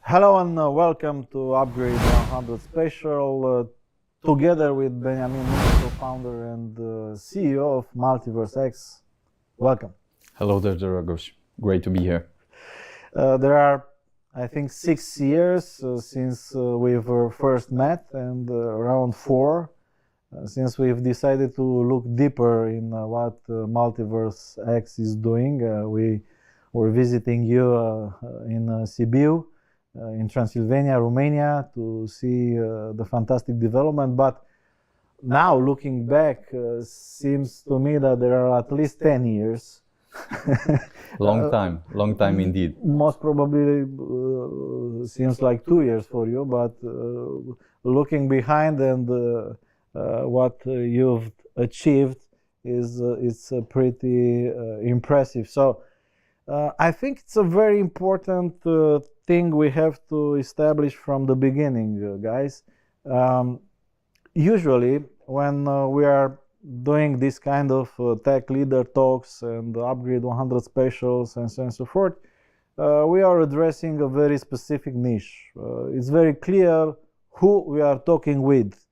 Hello and welcome to Upgrade 100 Special, together with Benjamin, co-founder and CEO of Multiverse X. Welcome. Hello there, Dragos. Great to be here. There are, I think, 6 years since we've first met, and around 4 since we've decided to look deeper in what Multiverse X is doing. We were visiting you in Sibiu, in Transylvania, Romania, to see the fantastic development. But now, looking back, seems to me that there are at least 10 years. Long time indeed. Most probably seems like 2 years for you, but looking behind and what you've achieved is pretty impressive. So I think it's a very important thing we have to establish from the beginning, guys. Usually, when we are doing this kind of tech leader talks and Upgrade 100 specials and so on and so forth, we are addressing a very specific niche. It's very clear who we are talking with.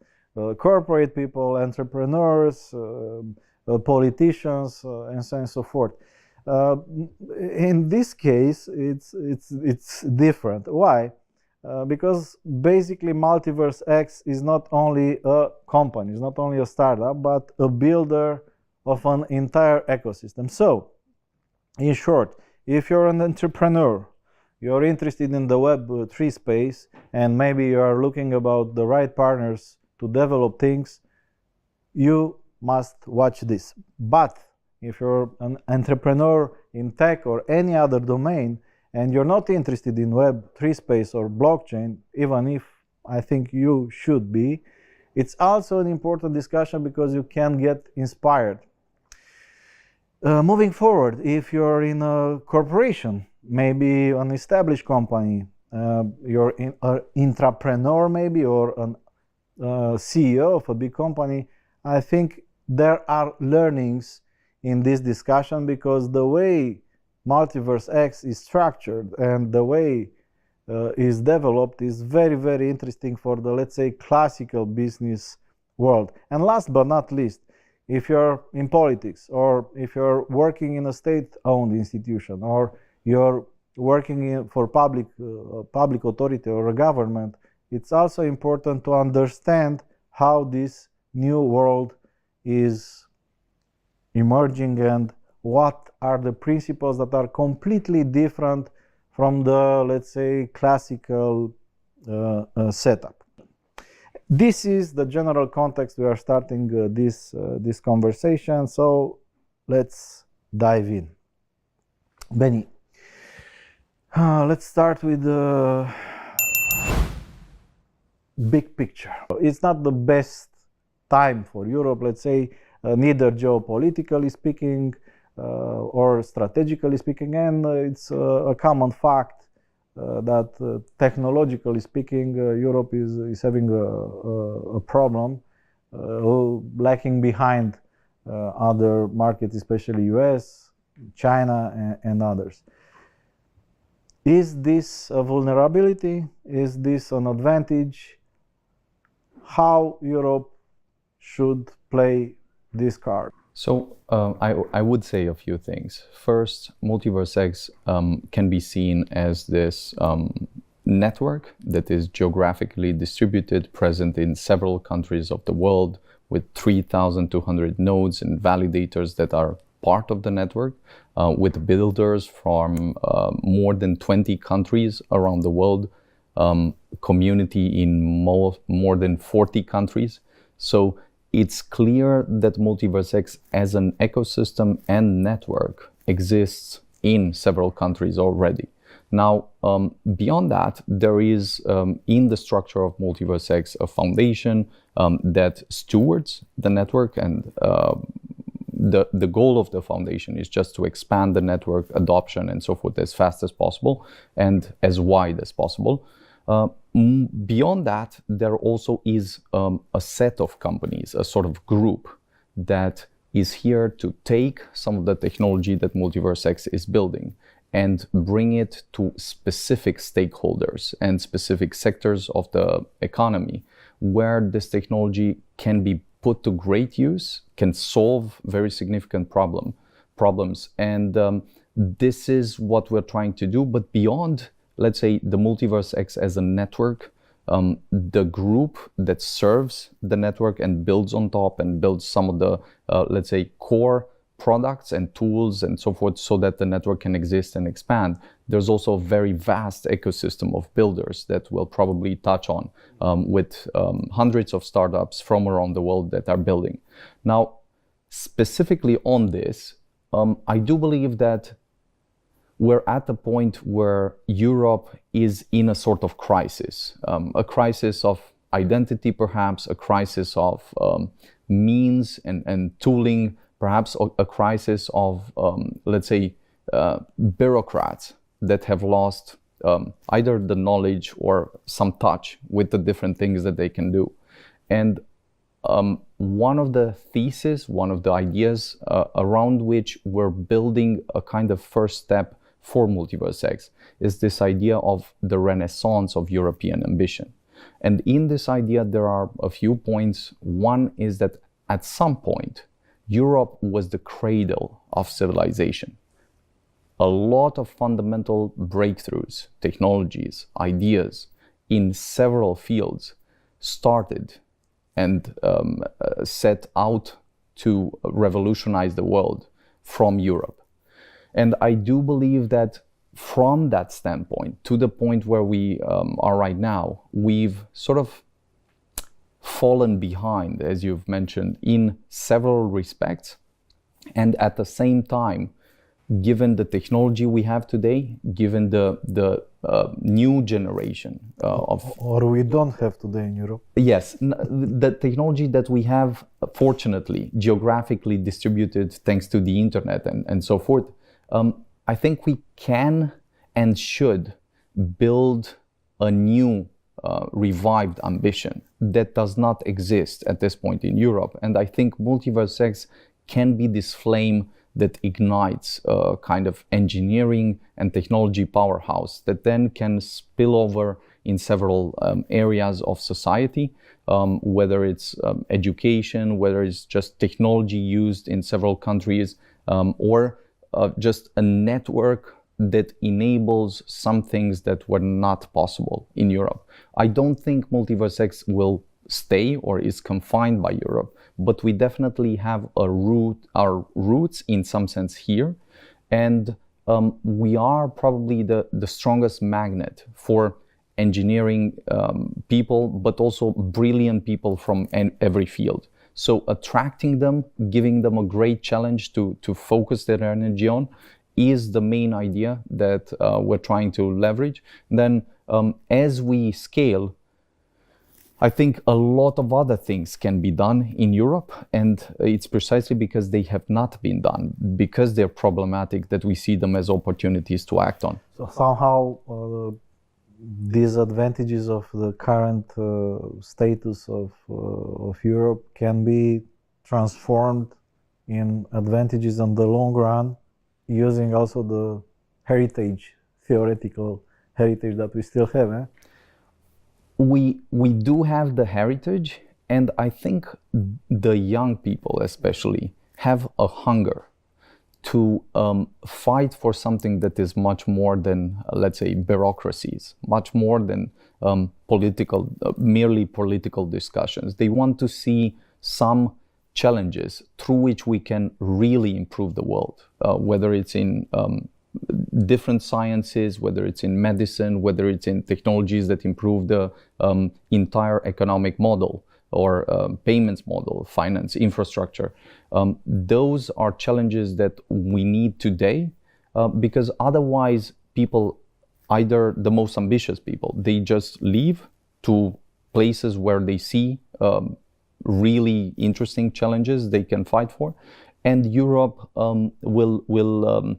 Corporate people, entrepreneurs, politicians, and so on and so forth. In this case, it's different. Why? Because basically Multiverse X is not only a company, it's not only a startup, but a builder of an entire ecosystem. So, in short, if you're an entrepreneur, you're interested in the Web3 space, and maybe you are looking about the right partners to develop things, you must watch this. But if you're an entrepreneur in tech or any other domain, and you're not interested in Web3 space or blockchain, even if I think you should be, it's also an important discussion because you can get inspired. Moving forward, if you're in a corporation, maybe an established company, you're an entrepreneur maybe, or an CEO of a big company, I think there are learnings in this discussion, because the way Multiverse X is structured and the way is developed is very, very interesting for the, let's say, classical business world. And last but not least, if you're in politics, or if you're working in a state-owned institution, or you're working for public authority or a government, it's also important to understand how this new world is emerging and what are the principles that are completely different from the, let's say, classical setup. This is the general context we are starting this conversation, so let's dive in. Benny, let's start with the big picture. It's not the best time for Europe, let's say, neither geopolitically speaking or strategically speaking, and it's a common fact that technologically speaking, Europe is having a problem, lacking behind other markets, especially US, China, and others. Is this a vulnerability? Is this an advantage? How Europe should play this card? So I would say a few things. First, Multiverse X can be seen as this network that is geographically distributed, present in several countries of the world, with 3,200 nodes and validators that are part of the network, with builders from more than 20 countries around the world, community in more than 40 countries. So it's clear that Multiverse X as an ecosystem and network exists in several countries already. Now, beyond that, there is in the structure of Multiverse X a foundation that stewards the network, and the goal of the foundation is just to expand the network adoption and so forth as fast as possible and as wide as possible. Beyond that, there also is a set of companies, a sort of group that is here to take some of the technology that Multiverse X is building and bring it to specific stakeholders and specific sectors of the economy where this technology can be put to great use, can solve very significant problems. And this is what we're trying to do. But beyond, let's say, the Multiverse X as a network, the group that serves the network and builds on top and builds some of the, let's say, core products and tools and so forth so that the network can exist and expand. There's also a very vast ecosystem of builders that we'll probably touch on with hundreds of startups from around the world that are building. Now, specifically on this, I do believe that we're at a point where Europe is in a sort of crisis, a crisis of identity perhaps, a crisis of means and tooling, perhaps a crisis of, let's say, bureaucrats that have lost either the knowledge or some touch with the different things that they can do. And one of the theses, one of the ideas around which we're building a kind of first step for Multiverse X is this idea of the renaissance of European ambition. And in this idea, there are a few points. One is that at some point, Europe was the cradle of civilization. A lot of fundamental breakthroughs, technologies, ideas in several fields started and set out to revolutionize the world from Europe. And I do believe that from that standpoint, to the point where we are right now, we've sort of fallen behind, as you've mentioned, in several respects. And at the same time, given the technology we have today, given the new generation of... Or we don't have today in Europe. Yes, the technology that we have, fortunately, geographically distributed thanks to the internet and so forth, I think we can and should build a new revived ambition that does not exist at this point in Europe. And I think Multiverse X can be this flame that ignites a kind of engineering and technology powerhouse that then can spill over in several areas of society, whether it's education, whether it's just technology used in several countries, or just a network that enables some things that were not possible in Europe. I don't think Multiverse X will stay or is confined by Europe, but we definitely have our roots in some sense here. And we are probably the strongest magnet for engineering people, but also brilliant people from every field. So attracting them, giving them a great challenge to focus their energy on is the main idea that we're trying to leverage. Then as we scale, I think a lot of other things can be done in Europe, and it's precisely because they have not been done, because they're problematic, that we see them as opportunities to act on. So somehow these advantages of the current status of Europe can be transformed in advantages in the long run, using also the heritage, theoretical heritage that we still have. Eh? We do have the heritage, and I think the young people especially have a hunger to fight for something that is much more than, let's say, bureaucracies, much more than merely political discussions. They want to see some challenges through which we can really improve the world, whether it's in different sciences, whether it's in medicine, whether it's in technologies that improve the entire economic model or payments model, finance, infrastructure. Those are challenges that we need today because otherwise people, either the most ambitious people, they just leave to places where they see really interesting challenges they can fight for, and Europe will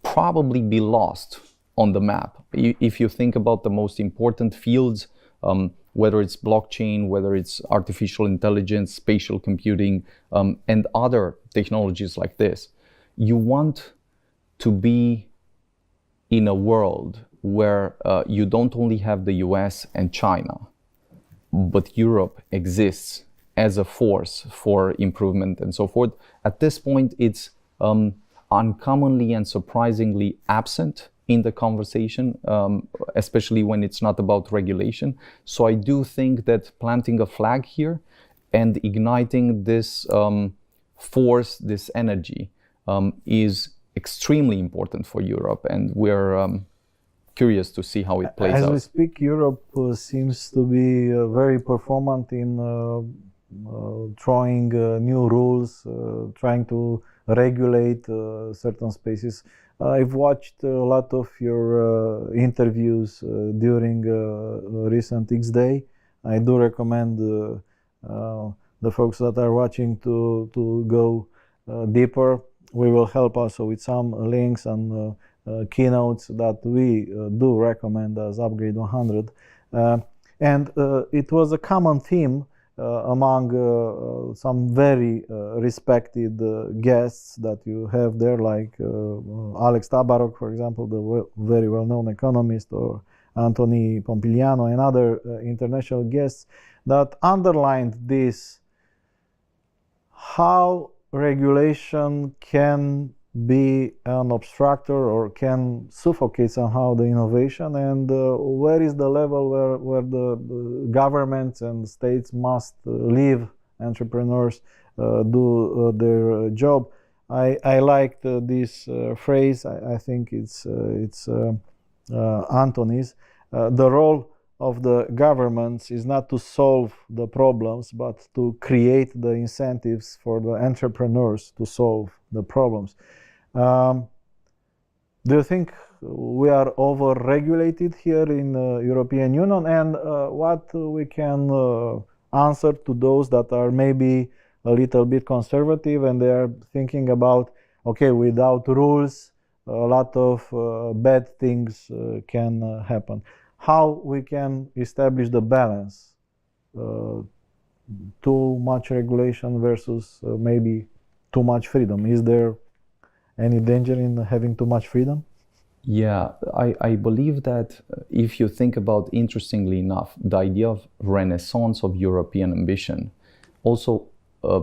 probably be lost on the map. If you think about the most important fields, whether it's blockchain, whether it's artificial intelligence, spatial computing, and other technologies like this, you want to be in a world where you don't only have the US and China, but Europe exists as a force for improvement and so forth. At this point, it's uncommonly and surprisingly absent in the conversation, especially when it's not about regulation. So I do think that planting a flag here and igniting this force, this energy, is extremely important for Europe, and we're curious to see how it plays out. As we speak, Europe seems to be very performant in throwing new rules, trying to regulate certain spaces. I've watched a lot of your interviews during recent X-Day. I do recommend the folks that are watching to go deeper. We will help also with some links and keynotes that we do recommend as Upgrade 100. And it was a common theme among some very respected guests that you have there, like Alex Tabarrok, for example, the very well-known economist, or Anthony Pompiliano and other international guests, that underlined this: how regulation can be an obstructor or can suffocate somehow the innovation, and where is the level where the governments and states must leave entrepreneurs do their job. I liked this phrase. I think it's Anthony's. The role of the governments is not to solve the problems, but to create the incentives for the entrepreneurs to solve the problems. Do you think we are over-regulated here in the European Union? And what we can answer to those that are maybe a little bit conservative and they are thinking about, okay, without rules, a lot of bad things can happen. How we can establish the balance, too much regulation versus maybe too much freedom? Is there any danger in having too much freedom? Yeah, I believe that if you think about, interestingly enough, the idea of renaissance of European ambition also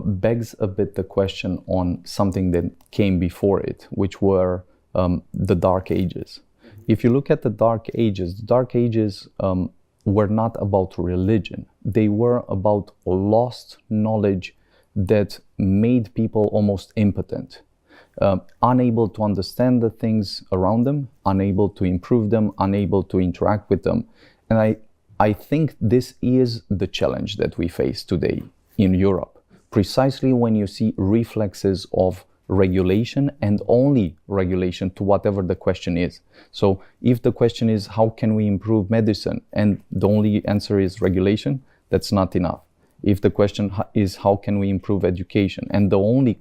begs a bit the question on something that came before it, which were the Dark Ages. If you look at the Dark Ages were not about religion. They were about lost knowledge that made people almost impotent. Unable to understand the things around them, unable to improve them, unable to interact with them. And I think this is the challenge that we face today in Europe. Precisely when you see reflexes of regulation and only regulation to whatever the question is. So if the question is how can we improve medicine and the only answer is regulation, that's not enough. If the question is how can we improve education and the only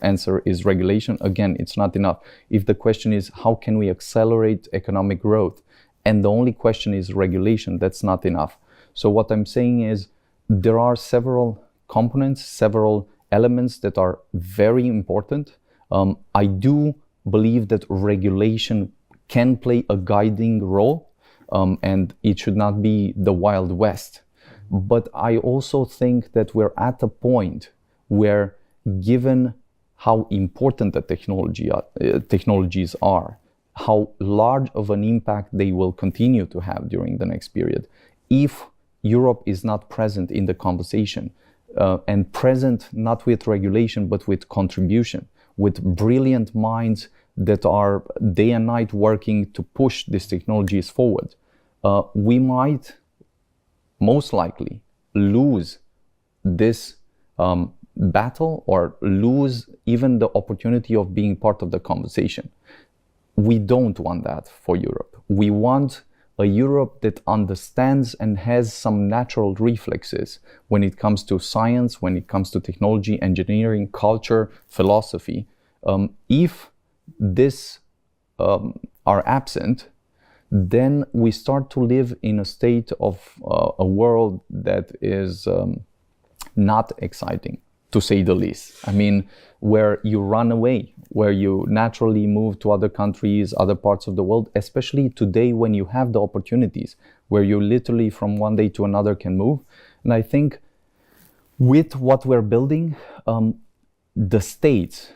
answer is regulation, again, it's not enough. If the question is how can we accelerate economic growth and the only question is regulation, that's not enough. So what I'm saying is there are several components, several elements that are very important. I do believe that regulation can play a guiding role, and it should not be the Wild West. But I also think that we're at a point where, given how important the technologies are, how large of an impact they will continue to have during the next period, if Europe is not present in the conversation, and present not with regulation but with contribution, with brilliant minds that are day and night working to push these technologies forward, we might most likely lose this battle or lose even the opportunity of being part of the conversation. We don't want that for Europe. We want a Europe that understands and has some natural reflexes when it comes to science, when it comes to technology, engineering, culture, philosophy. If this are absent, then we start to live in a state of a world that is not exciting. to say the least. I mean, where you run away, where you naturally move to other countries, other parts of the world, especially today when you have the opportunities, where you literally from one day to another can move. And I think with what we're building, the states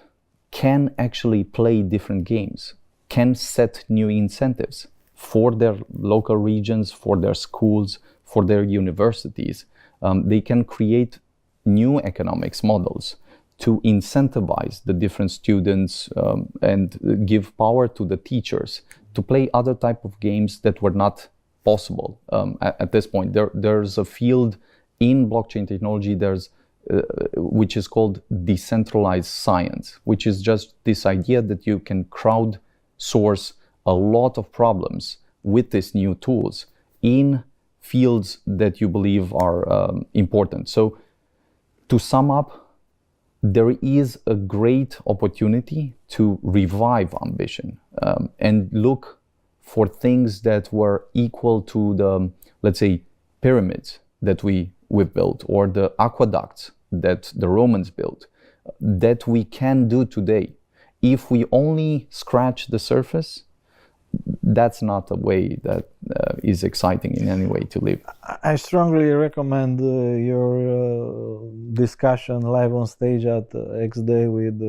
can actually play different games, can set new incentives for their local regions, for their schools, for their universities. They can create new economics models to incentivize the different students and give power to the teachers to play other type of games that were not possible at this point. There's a field in blockchain technology which is called decentralized science, which is just this idea that you can crowdsource a lot of problems with these new tools in fields that you believe are important. So to sum up, there is a great opportunity to revive ambition and look for things that were equal to the, let's say, pyramids that we've built, or the aqueducts that the Romans built, that we can do today. If we only scratch the surface, that's not a way that is exciting in any way to live. I strongly recommend your discussion live on stage at X-Day with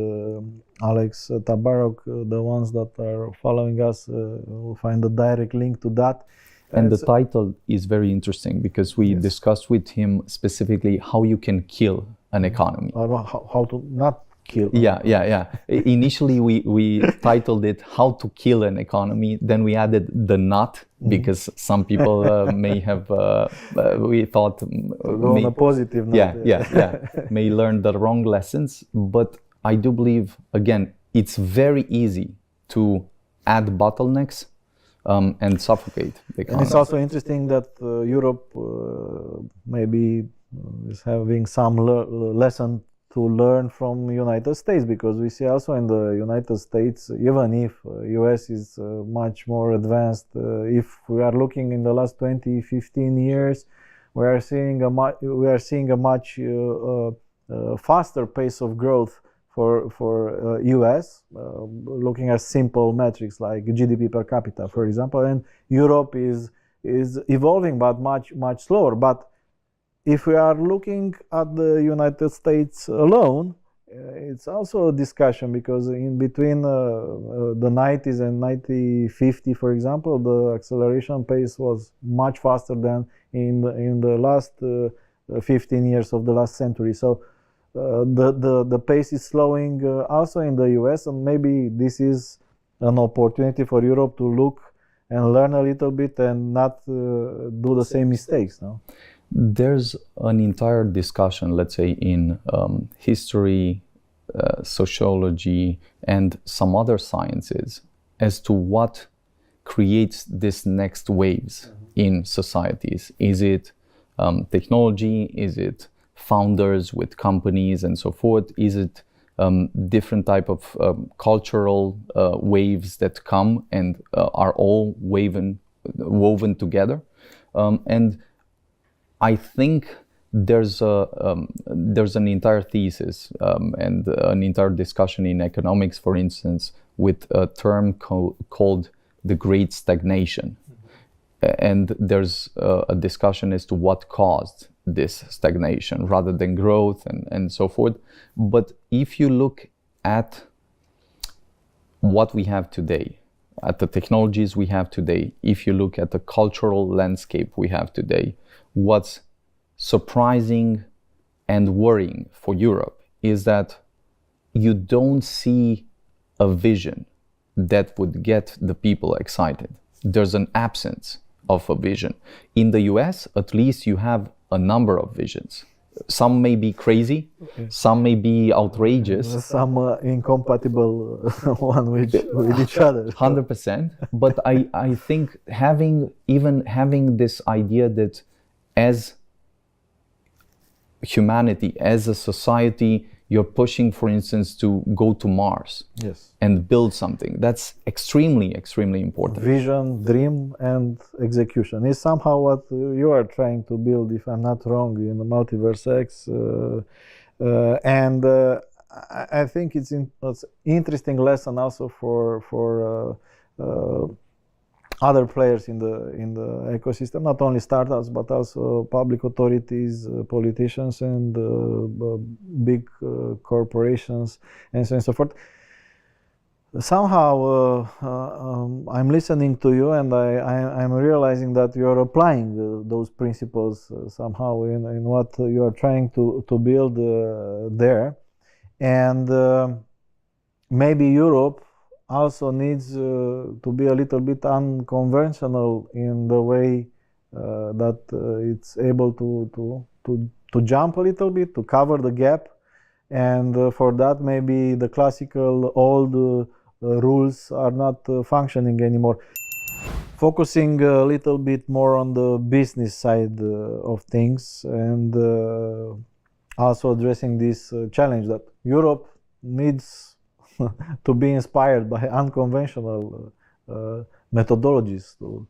Alex Tabarrok. The ones that are following us will find a direct link to that. And the title is very interesting because we discussed with him specifically how you can kill an economy. How to not kill. Yeah. Initially, we titled it "How to Kill an Economy." Then we added the "not" because some people may have. We thought on a positive note. May learn the wrong lessons. But I do believe, again, it's very easy to add bottlenecks and suffocate the economy. And it's also interesting that Europe maybe is having some lesson to learn from United States, because we see also in the United States, even if US is much more advanced, if we are looking in the last 20-15 years, we are seeing a much faster pace of growth for US, looking at simple metrics like GDP per capita, for example, and Europe is evolving, but much slower. But if we are looking at the United States alone, it's also a discussion, because in between the 90s and 1950, for example, the acceleration pace was much faster than in the last 15 years of the last century. So the pace is slowing also in the US, and maybe this is an opportunity for Europe to look and learn a little bit and not do the same mistakes. No? There's an entire discussion, let's say, in history, sociology, and some other sciences as to what creates this next waves in societies. Is it technology? Is it founders with companies and so forth? Is it different type of cultural waves that come and are all woven together? And I think there's an entire thesis and an entire discussion in economics, for instance, with a term called the Great Stagnation. And there's a discussion as to what caused this stagnation rather than growth and so forth. But if you look at what we have today, at the technologies we have today, if you look at the cultural landscape we have today, what's surprising and worrying for Europe is that you don't see a vision that would get the people excited. There's an absence of a vision. In the US, at least, you have a number of visions. Some may be crazy, some may be outrageous. Some incompatible one with each other. 100%. But I think having this idea that as humanity, as a society, you're pushing, for instance, to go to Mars and build something. That's extremely, extremely important. Vision, dream, and execution is somehow what you are trying to build, if I'm not wrong, in the Multiverse X. And I think it's interesting lesson also for other players in the ecosystem, not only startups but also public authorities, politicians, and big corporations, and so on and so forth. Somehow I'm listening to you, and I'm realizing that you are applying those principles somehow in what you are trying to build there. And maybe Europe also needs to be a little bit unconventional in the way that it's able to jump a little bit, to cover the gap. And for that, maybe the classical old rules are not functioning anymore. Focusing a little bit more on the business side of things, and also addressing this challenge that Europe needs to be inspired by unconventional methodologies to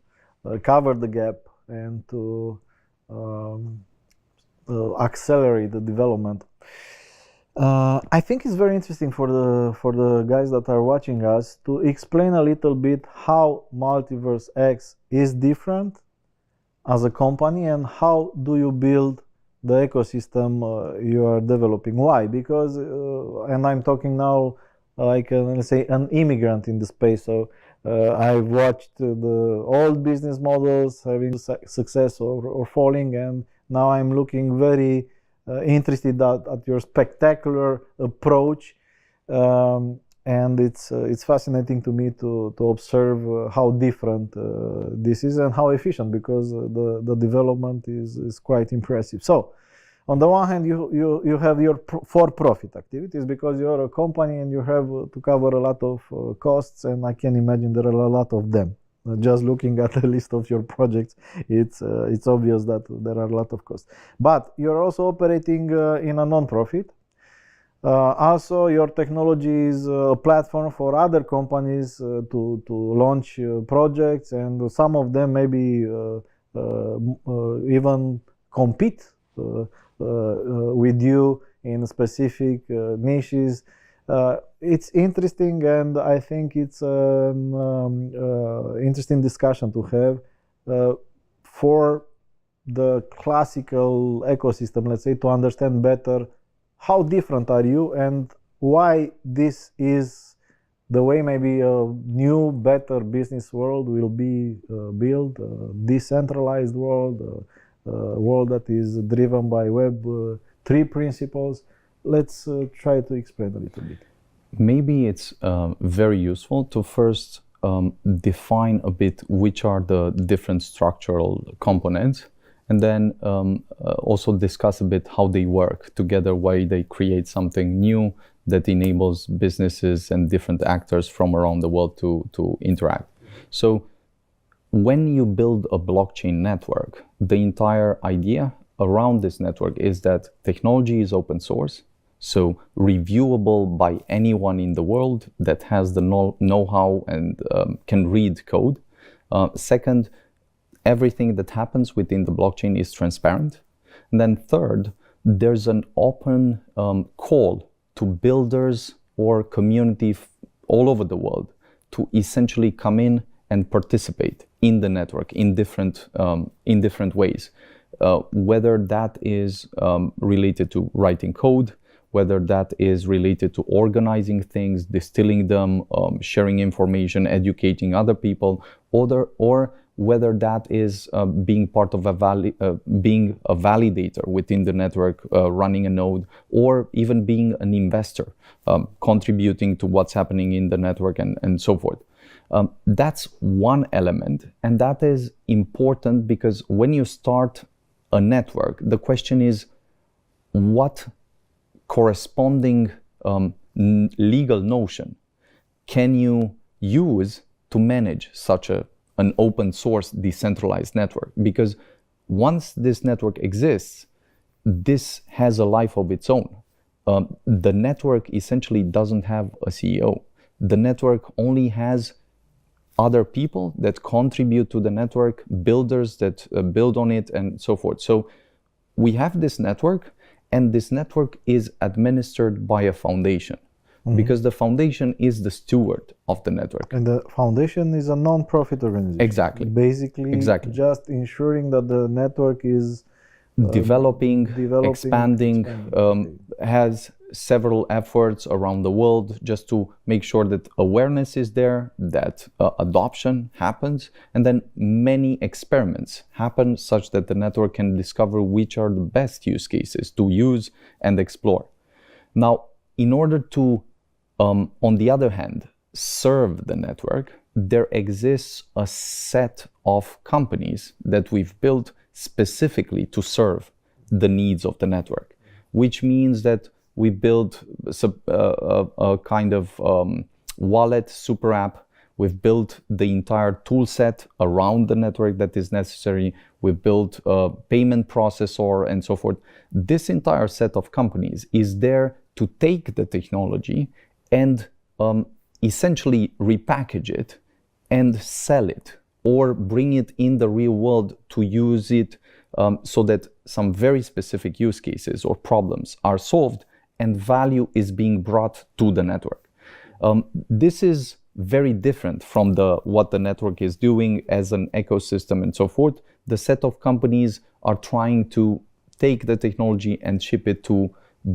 cover the gap and to accelerate the development. I think it's very interesting for the guys that are watching us to explain a little bit how Multiverse X is different as a company, and how do you build the ecosystem you are developing. Why? Because, and I'm talking now like let's say an immigrant in the space. So I've watched the old business models having success or falling, and now I'm looking very interested at your spectacular approach, and it's fascinating to me to observe how different this is and how efficient, because the development is quite impressive. So on the one hand, you have your for-profit activities, because you're a company and you have to cover a lot of costs, and I can imagine there are a lot of them. Just looking at the list of your projects, it's obvious that there are a lot of costs. But you're also operating in a non-profit. Also, your technology is a platform for other companies to launch projects, and some of them maybe even compete with you in specific niches. It's interesting, and I think it's an interesting discussion to have for the classical ecosystem, let's say, to understand better how different are you and why this is the way maybe a new, better business world will be built, a decentralized world, a world that is driven by Web3 principles. Let's try to explain a little bit. Maybe it's very useful to first define a bit which are the different structural components, and then also discuss a bit how they work together, why they create something new that enables businesses and different actors from around the world to interact. So when you build a blockchain network, the entire idea around this network is that technology is open source, so reviewable by anyone in the world that has the know-how and can read code. Second, everything that happens within the blockchain is transparent. And then third, there's an open call to builders or community all over the world to essentially come in and participate in the network in different ways, whether that is related to writing code, whether that is related to organizing things, distilling them, sharing information, educating other people, or whether that is being part of being a validator within the network, running a node, or even being an investor, contributing to what's happening in the network, and so forth. That's one element, and that is important because when you start a network, the question is what corresponding legal notion can you use to manage such an open source decentralized network? Because once this network exists, this has a life of its own. The network essentially doesn't have a CEO. The network only has other people that contribute to the network, builders that build on it, and so forth. So we have this network, and this network is administered by a foundation, because the foundation is the steward of the network. And the foundation is a non-profit organization. Exactly. Basically, just ensuring that the network is developing, expanding, okay. has several efforts around the world just to make sure that awareness is there, that adoption happens, and then many experiments happen such that the network can discover which are the best use cases to use and explore. Now, in order to, on the other hand, serve the network, there exists a set of companies that we've built specifically to serve the needs of the network, which means that we build a kind of wallet super app. We've built the entire tool set around the network that is necessary. We've built a payment processor and so forth. This entire set of companies is there to take the technology and essentially repackage it and sell it, or bring it in the real world to use it so that some very specific use cases or problems are solved and value is being brought to the network. This is very different from what the network is doing as an ecosystem and so forth. The set of companies are trying to take the technology and ship it to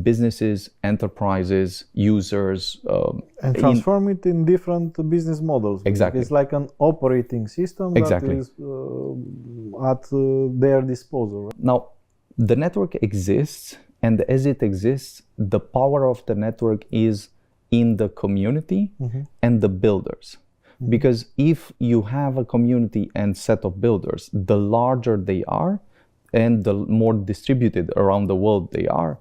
businesses, enterprises, users. And transform it in different business models. Exactly. It's like an operating system that is at their disposal. Right? Now, the network exists, and as it exists, the power of the network is in the community and the builders. Because if you have a community and set of builders, the larger they are, and the more distributed around the world they are,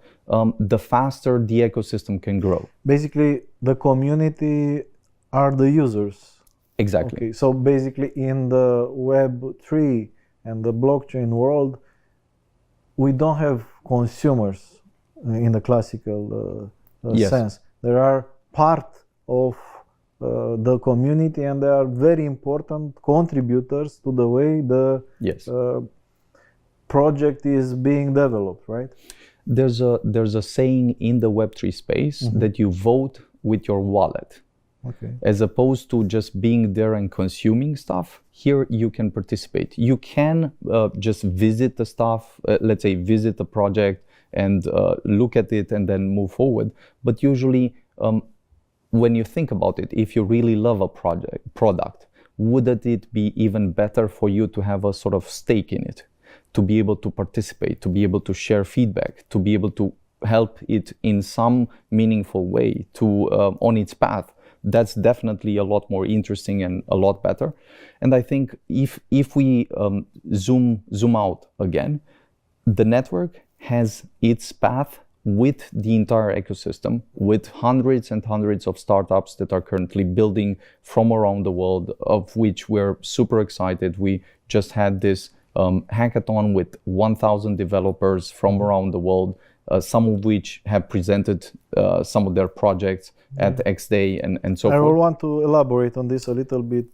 the faster the ecosystem can grow. Basically, the community are the users. Exactly. Okay, so basically in the Web3 and the blockchain world, we don't have consumers in the classical sense. There are part of the community, and they are very important contributors to the way the project is being developed, right? There's a saying in the Web3 space that you vote with your wallet. Okay. As opposed to just being there and consuming stuff. Here you can participate. You can just visit the stuff, let's say visit the project and look at it and then move forward. But usually when you think about it, if you really love a product, wouldn't it be even better for you to have a sort of stake in it? To be able to participate, to be able to share feedback, to be able to help it in some meaningful way to on its path. That's definitely a lot more interesting and a lot better. And I think if we zoom out again, the network has its path with the entire ecosystem, with hundreds and hundreds of startups that are currently building from around the world, of which we're super excited. We just had this hackathon with 1,000 developers from around the world, some of which have presented some of their projects at X Day and so forth. I will want to elaborate on this a little bit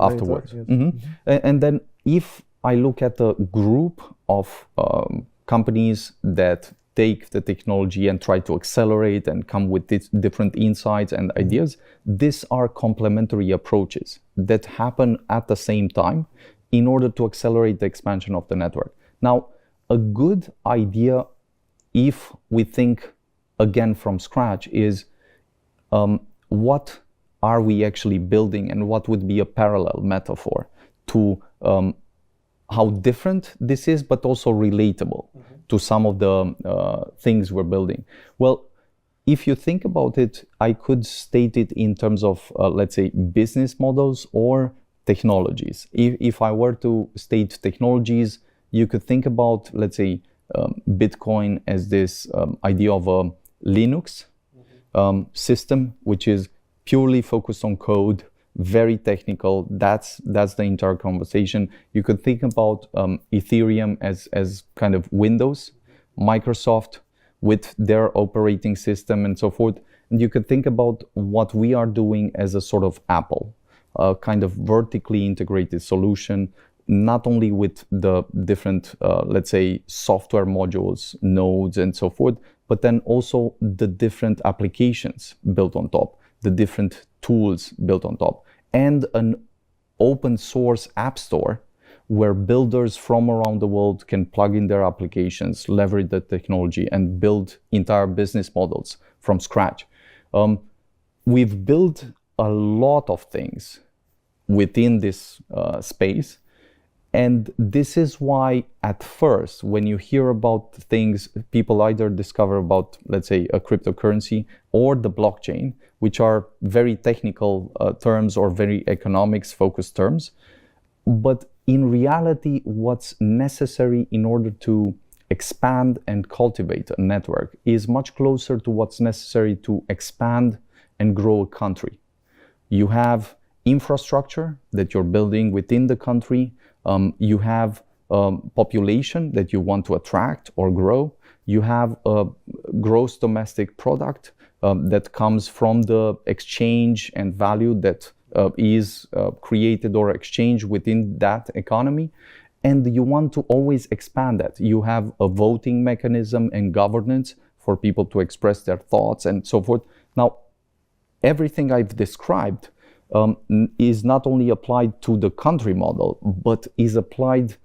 afterwards. Yes. And then if I look at a group of companies that take the technology and try to accelerate and come with different insights and ideas, these are complementary approaches that happen at the same time in order to accelerate the expansion of the network. Now, a good idea, if we think again from scratch, is what are we actually building, and what would be a parallel metaphor to how different this is, but also relatable to some of the things we're building. Well, if you think about it, I could state it in terms of, let's say, business models or technologies. If I were to state technologies, you could think about, let's say, Bitcoin as this idea of a Linux system, which is purely focused on code, very technical. That's the entire conversation. You could think about Ethereum as kind of Windows, Microsoft with their operating system and so forth. And you could think about what we are doing as a sort of Apple, a kind of vertically integrated solution, not only with the different, let's say, software modules, nodes, and so forth, but then also the different applications built on top, the different tools built on top, and an open source app store where builders from around the world can plug in their applications, leverage the technology, and build entire business models from scratch. We've built a lot of things within this space. And this is why at first, when you hear about things, people either discover about, let's say, a cryptocurrency or the blockchain, which are very technical terms or very economics focused terms. But in reality, what's necessary in order to expand and cultivate a network is much closer to what's necessary to expand and grow a country. You have infrastructure that you're building within the country. You have population that you want to attract or grow. You have a gross domestic product that comes from the exchange and value that is created or exchanged within that economy. And you want to always expand that. You have a voting mechanism and governance for people to express their thoughts and so forth. Now, everything I've described is not only applied to the country model, but is applied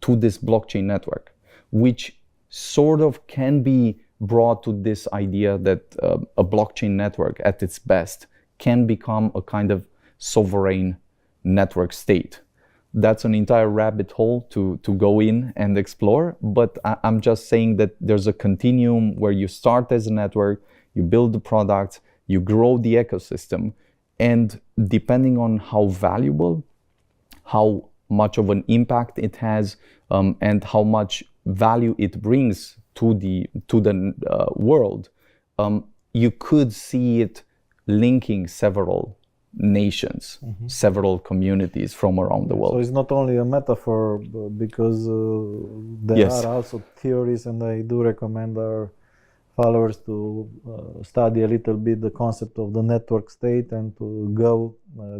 to this blockchain network, which sort of can be brought to this idea that a blockchain network at its best can become a kind of sovereign network state. That's an entire rabbit hole to go in and explore, but I'm just saying that there's a continuum where you start as a network, you build the products, you grow the ecosystem, and depending on how valuable, how much of an impact it has, and how much value it brings to the world, you could see it linking several nations, several communities from around the world. So it's not only a metaphor, because there Yes. are also theories, and I do recommend our followers to study a little bit the concept of the network state and to go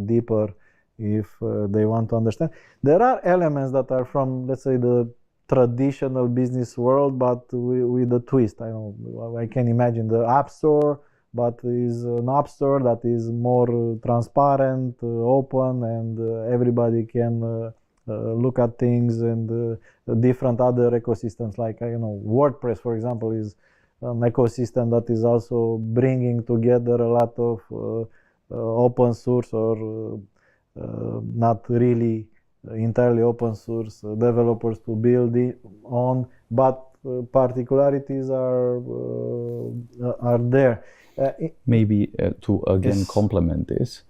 deeper if they want to understand. There are elements that are from, let's say, the traditional business world, but with a twist. I can imagine the App Store, but is an App Store that is more transparent, open, and everybody can look at things, and different other ecosystems like WordPress, for example, is an ecosystem that is also bringing together a lot of open source or not really entirely open source developers to build it on, but particularities are there. Maybe to again Yes. complement this,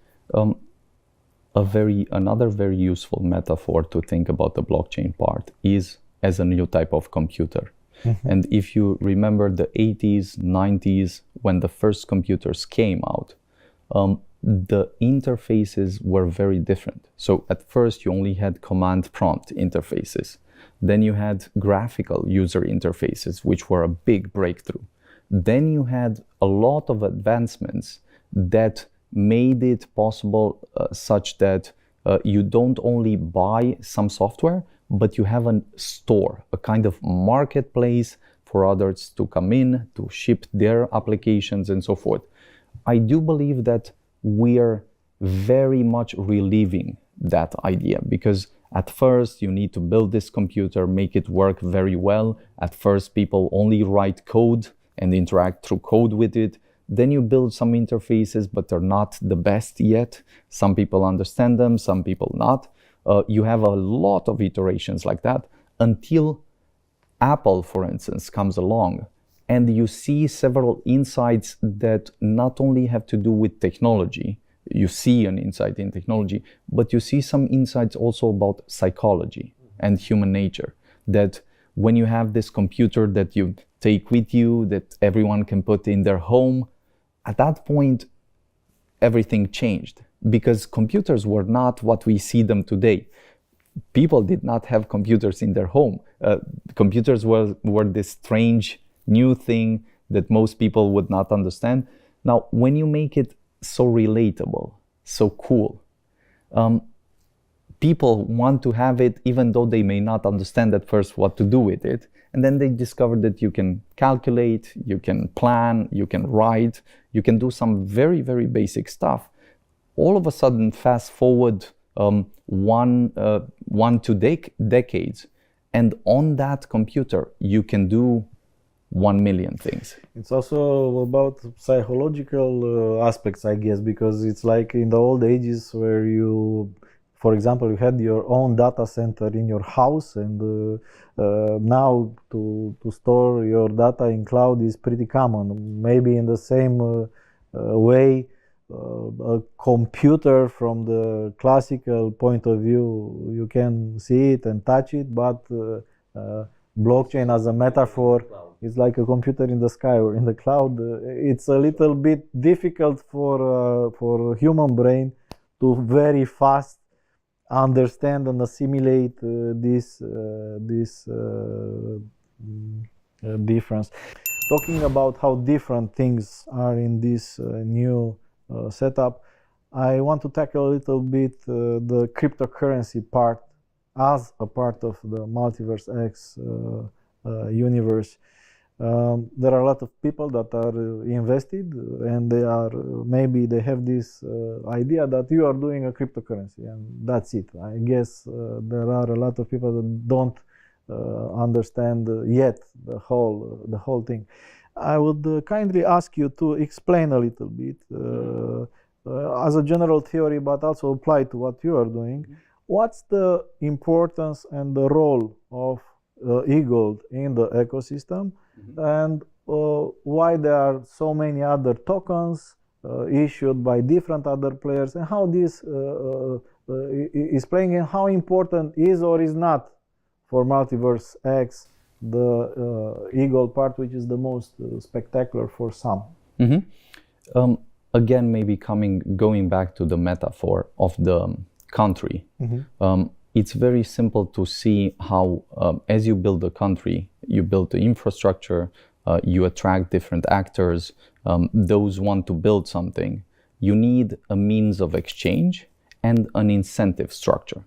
another very useful metaphor to think about the blockchain part is as a new type of computer. And if you remember the 80s, 90s, when the first computers came out, the interfaces were very different. So at first you only had command prompt interfaces. Then you had graphical user interfaces, which were a big breakthrough. Then you had a lot of advancements that made it possible such that you don't only buy some software, but you have a store, a kind of marketplace for others to come in, to ship their applications and so forth. I do believe that we are very much reliving that idea, because at first you need to build this computer, make it work very well. At first people only write code and interact through code with it. Then you build some interfaces, but they're not the best yet. Some people understand them, some people not. You have a lot of iterations like that until Apple, for instance, comes along, and you see several insights that not only have to do with technology. You see an insight in technology, but you see some insights also about psychology and human nature. That when you have this computer that you take with you, that everyone can put in their home, at that point, everything changed, because computers were not what we see them today. People did not have computers in their home. Computers were this strange new thing that most people would not understand. Now, when you make it so relatable, so cool, people want to have it even though they may not understand at first what to do with it. And then they discovered that you can calculate, you can plan, you can write, you can do some very, very basic stuff. All of a sudden, fast forward two decades, and on that computer, you can do 1 million things. It's also about psychological aspects, I guess, because it's like in the old ages where you, for example, you had your own data center in your house, and now to store your data in cloud is pretty common. Maybe in the same way, a computer from the classical point of view, you can see it and touch it, but blockchain as a metaphor is like a computer in the sky or in the cloud. It's a little bit difficult for human brain to very fast understand and assimilate this difference. Talking about how different things are in this new setup, I want to tackle a little bit the cryptocurrency part as a part of the Multiverse X universe. There are a lot of people that are invested, and maybe they have this idea that you are doing a cryptocurrency and that's it. I guess there are a lot of people that don't understand yet the whole thing. I would kindly ask you to explain a little bit as a general theory, but also apply to what you are doing. What's the importance and the role of eGold in the ecosystem, and why there are so many other tokens issued by different other players, and how this is playing, and how important is or is not for Multiverse X the eGold part, which is the most spectacular for some. Again, maybe going back to the metaphor of the country. It's very simple to see how, as you build a country, you build the infrastructure, you attract different actors, those want to build something. You need a means of exchange and an incentive structure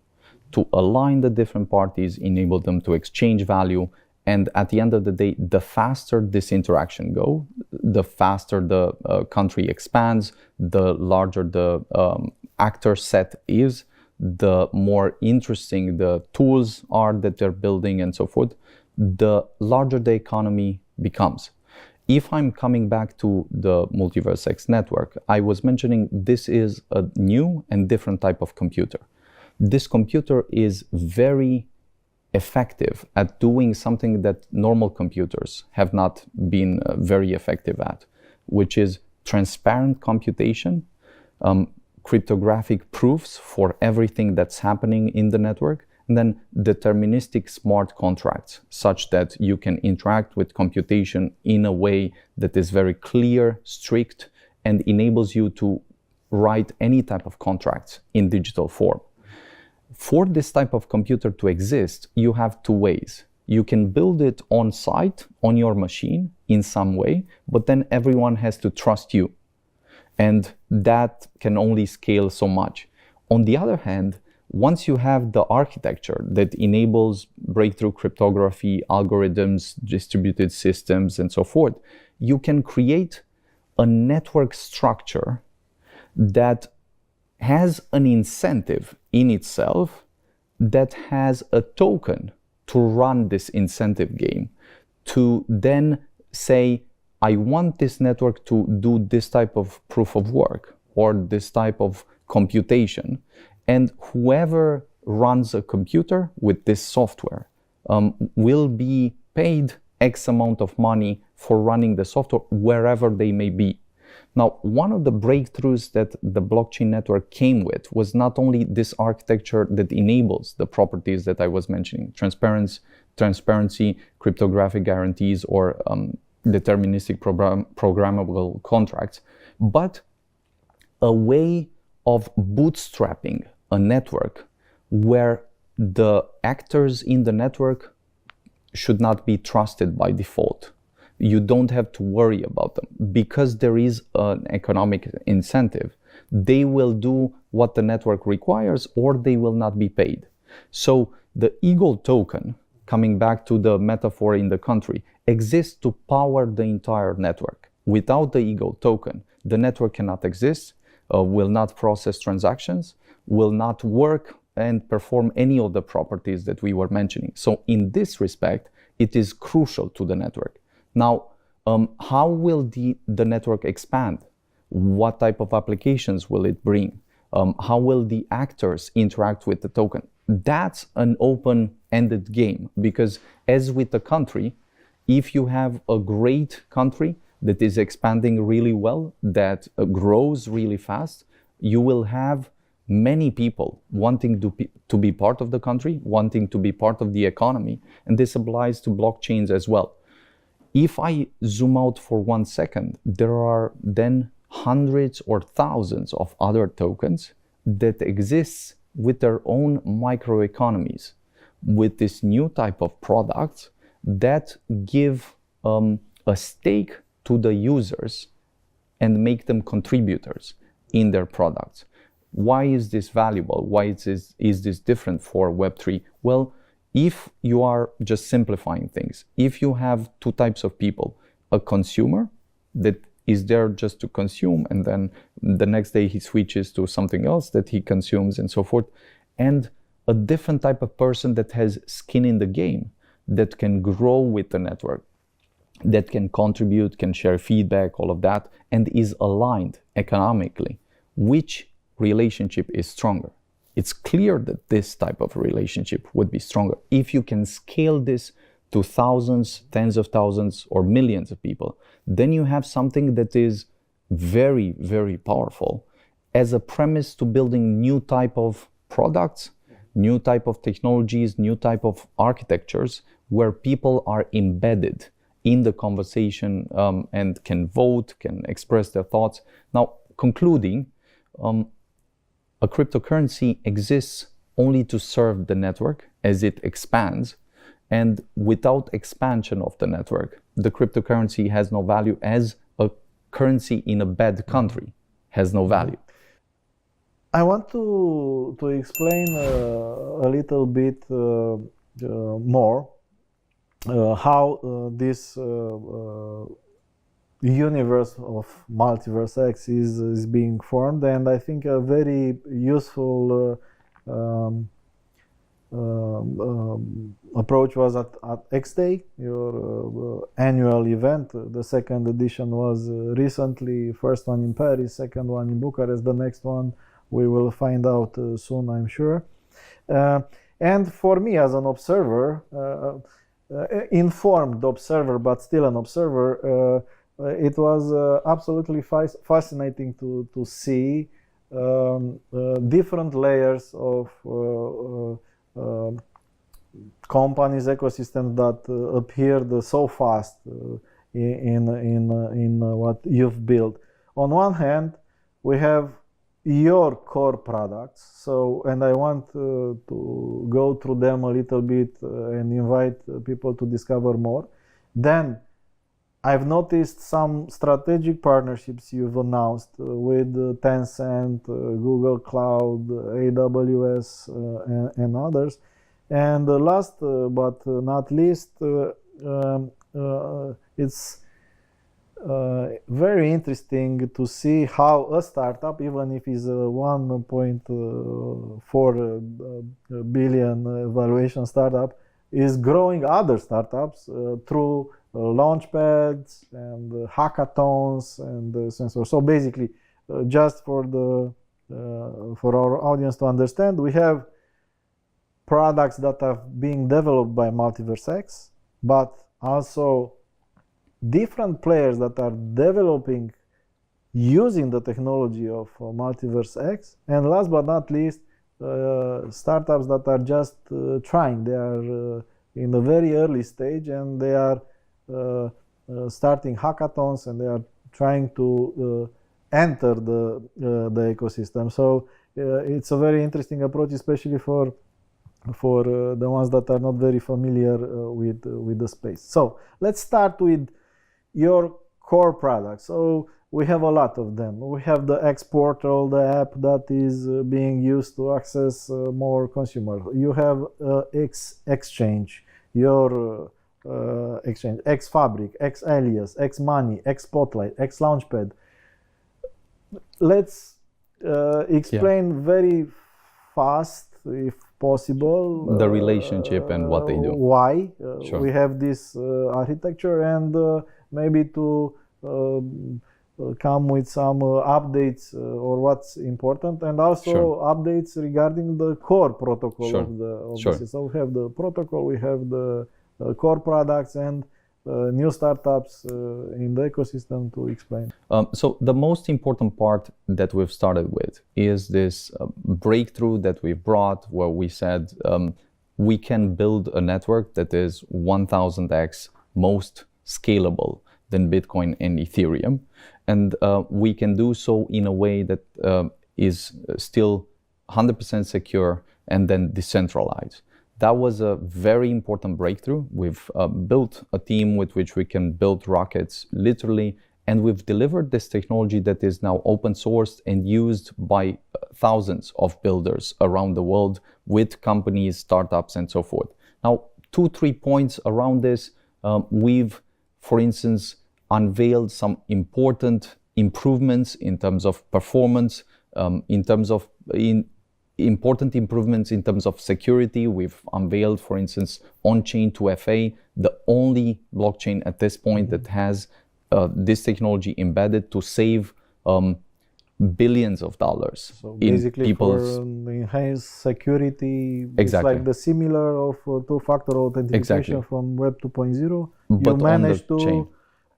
to align the different parties, enable them to exchange value. And at the end of the day, the faster this interaction goes, the faster the country expands, the larger the actor set is, the more interesting the tools are that they're building and so forth, the larger the economy becomes. If I'm coming back to the Multiverse X network, I was mentioning this is a new and different type of computer. This computer is very effective at doing something that normal computers have not been very effective at, which is transparent computation, cryptographic proofs for everything that's happening in the network, and then deterministic smart contracts, such that you can interact with computation in a way that is very clear, strict, and enables you to write any type of contracts in digital form. For this type of computer to exist, you have two ways. You can build it on site, on your machine, in some way, but then everyone has to trust you. And that can only scale so much. On the other hand, once you have the architecture that enables breakthrough cryptography, algorithms, distributed systems, and so forth, you can create a network structure that has an incentive in itself, that has a token to run this incentive game, to then say, I want this network to do this type of proof of work or this type of computation. And whoever runs a computer with this software will be paid X amount of money for running the software wherever they may be. Now, one of the breakthroughs that the blockchain network came with was not only this architecture that enables the properties that I was mentioning, transparency, cryptographic guarantees, or deterministic programmable contracts, but a way of bootstrapping a network where the actors in the network should not be trusted by default. You don't have to worry about them because there is an economic incentive. They will do what the network requires, or they will not be paid. So the Eagle token, coming back to the metaphor in the country, exists to power the entire network. Without the Eagle token, the network cannot exist, will not process transactions, will not work and perform any of the properties that we were mentioning. So in this respect, it is crucial to the network. Now, how will the network expand? What type of applications will it bring? How will the actors interact with the token? That's an open-ended game, because as with the country, if you have a great country that is expanding really well, that grows really fast, you will have many people wanting to be part of the country, wanting to be part of the economy, and this applies to blockchains as well. If I zoom out for 1 second, there are then hundreds or thousands of other tokens that exist with their own microeconomies, with this new type of products that give a stake to the users and make them contributors in their products. Why is this valuable? Why is this different for Web3? Well, if you are just simplifying things, if you have two types of people, a consumer that is there just to consume, and then the next day he switches to something else that he consumes and so forth, and a different type of person that has skin in the game, that can grow with the network, that can contribute, can share feedback, all of that, and is aligned economically. Which relationship is stronger? It's clear that this type of relationship would be stronger. If you can scale this to thousands, tens of thousands, or millions of people, then you have something that is very, very powerful as a premise to building new type of products, new type of technologies, new type of architectures, where people are embedded in the conversation and can vote, can express their thoughts. Now, concluding, a cryptocurrency exists only to serve the network as it expands, and without expansion of the network, the cryptocurrency has no value, as a currency in a bad country has no value. I want to explain a little bit more how this universe of Multiverse X is being formed, and I think a very useful approach was at X Day, your annual event. The second edition was recently, first one in Paris, second one in Bucharest, the next one we will find out soon, I'm sure. And for me as an observer, informed observer, but still an observer, it was absolutely fascinating to see different layers of companies, ecosystems that appeared so fast in what you've built. On one hand, we have your core products, and I want to go through them a little bit and invite people to discover more. Then I've noticed some strategic partnerships you've announced with Tencent, Google Cloud, AWS, and others. And last but not least, it's very interesting to see how a startup, even if it's a 1.4 billion valuation startup, is growing other startups through launchpads and hackathons and so on. So basically, just for our audience to understand, we have products that are being developed by Multiverse X, but also different players that are developing using the technology of Multiverse X, and last but not least, startups that are just trying. They are in a very early stage, and they are starting hackathons, and they are trying to enter the ecosystem. So it's a very interesting approach, especially for the ones that are not very familiar with the space. So let's start with your core products. So we have a lot of them. We have the X Portal, the app that is being used to access more consumers. You have X Exchange, your exchange, X Fabric, X Alias, X Money, X Spotlight, X Launchpad. Let's explain very fast, if possible, the relationship and what they do. Why Sure. we have this architecture, and maybe to come with some updates or what's important, and also Sure. updates regarding the core protocol Sure. of the Sure. system. So we have the protocol, we have the core products, and new startups in the ecosystem to explain. So the most important part that we've started with is this breakthrough that we've brought, where we said we can build a network that is 1000x most scalable than Bitcoin and Ethereum. And we can do so in a way that is still 100% secure and then decentralized. That was a very important breakthrough. We've built a team with which we can build rockets literally, and we've delivered this technology that is now open sourced and used by thousands of builders around the world with companies, startups, and so forth. Now, 2-3 points around this. We've, for instance, unveiled some important improvements in terms of performance, important improvements in terms of security. We've unveiled, for instance, on-chain 2FA, the only blockchain at this point that has this technology embedded to save billions of dollars So in basically people's... for enhanced security, Exactly. It's like the similar of two-factor authentication Exactly. from Web 2.0. But You on the managed chain.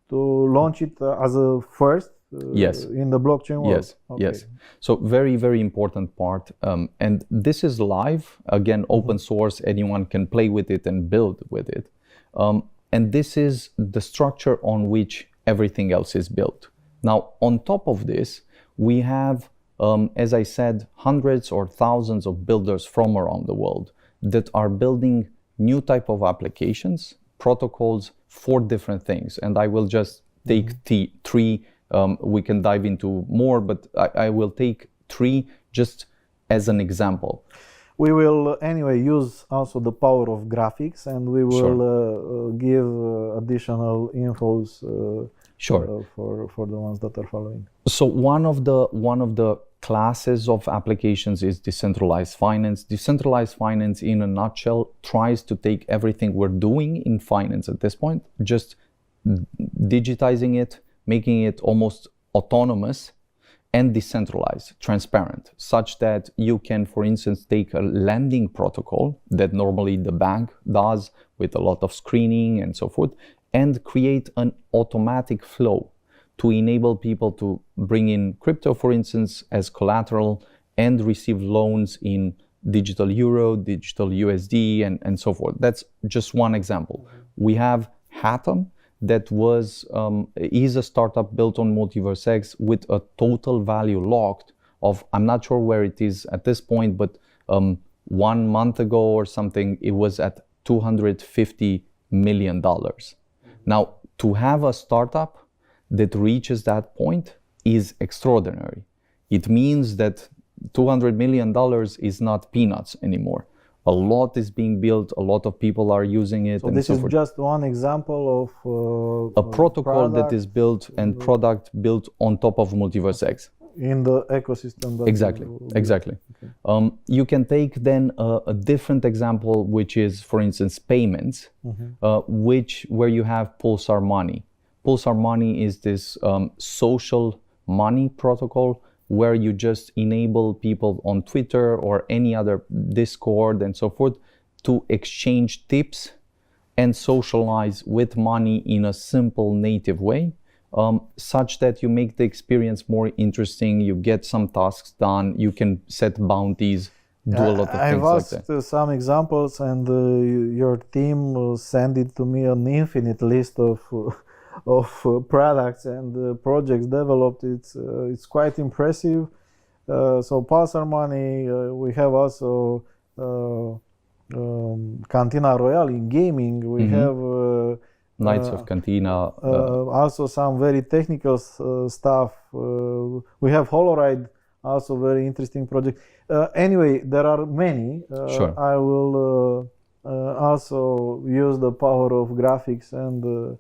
to launch it as a first Yes. in the blockchain world. Yes, yes. So very, very important part. And this is live, again, open source, anyone can play with it and build with it. And this is the structure on which everything else is built. Now, on top of this, we have, as I said, hundreds or thousands of builders from around the world that are building new type of applications, protocols for different things. And I will just take three. We can dive into more, but I will take three just as an example. We will anyway use also the power of graphics, and we will give additional infos for the ones that are following. So one of the classes of applications is decentralized finance. Decentralized finance, in a nutshell, tries to take everything we're doing in finance at this point, just digitizing it, making it almost autonomous and decentralized, transparent, such that you can, for instance, take a lending protocol that normally the bank does with a lot of screening and so forth, and create an automatic flow to enable people to bring in crypto, for instance, as collateral and receive loans in digital euro, digital USD, and so forth. That's just one example. We have Hatom, that is a startup built on MultiverseX with a total value locked of, I'm not sure where it is at this point, but 1 month ago or something, it was at $250 million. Now, to have a startup that reaches that point is extraordinary. It means that $200 million is not peanuts anymore. A lot is being built, a lot of people are using it. So and this so is forth. just one example of A protocol that is built and product built on top of MultiverseX. In the ecosystem. That Exactly. Okay. You can take then a different example, which is, for instance, payments, where you have Pulsar Money. Pulsar Money is this social money protocol where you just enable people on Twitter or any other Discord and so forth to exchange tips and socialize with money in a simple native way, such that you make the experience more interesting, you get some tasks done, you can set bounties, do a lot of things like that. I've asked some examples, and your team sent it to me an infinite list of products and projects developed. It's quite impressive. So Pulsar Money, we have also Cantina Royale in gaming. We have Knights of Cantina. Also some very technical stuff. We have Holoride, also very interesting project. Anyway, there are many. Sure. I will also use the power of graphics and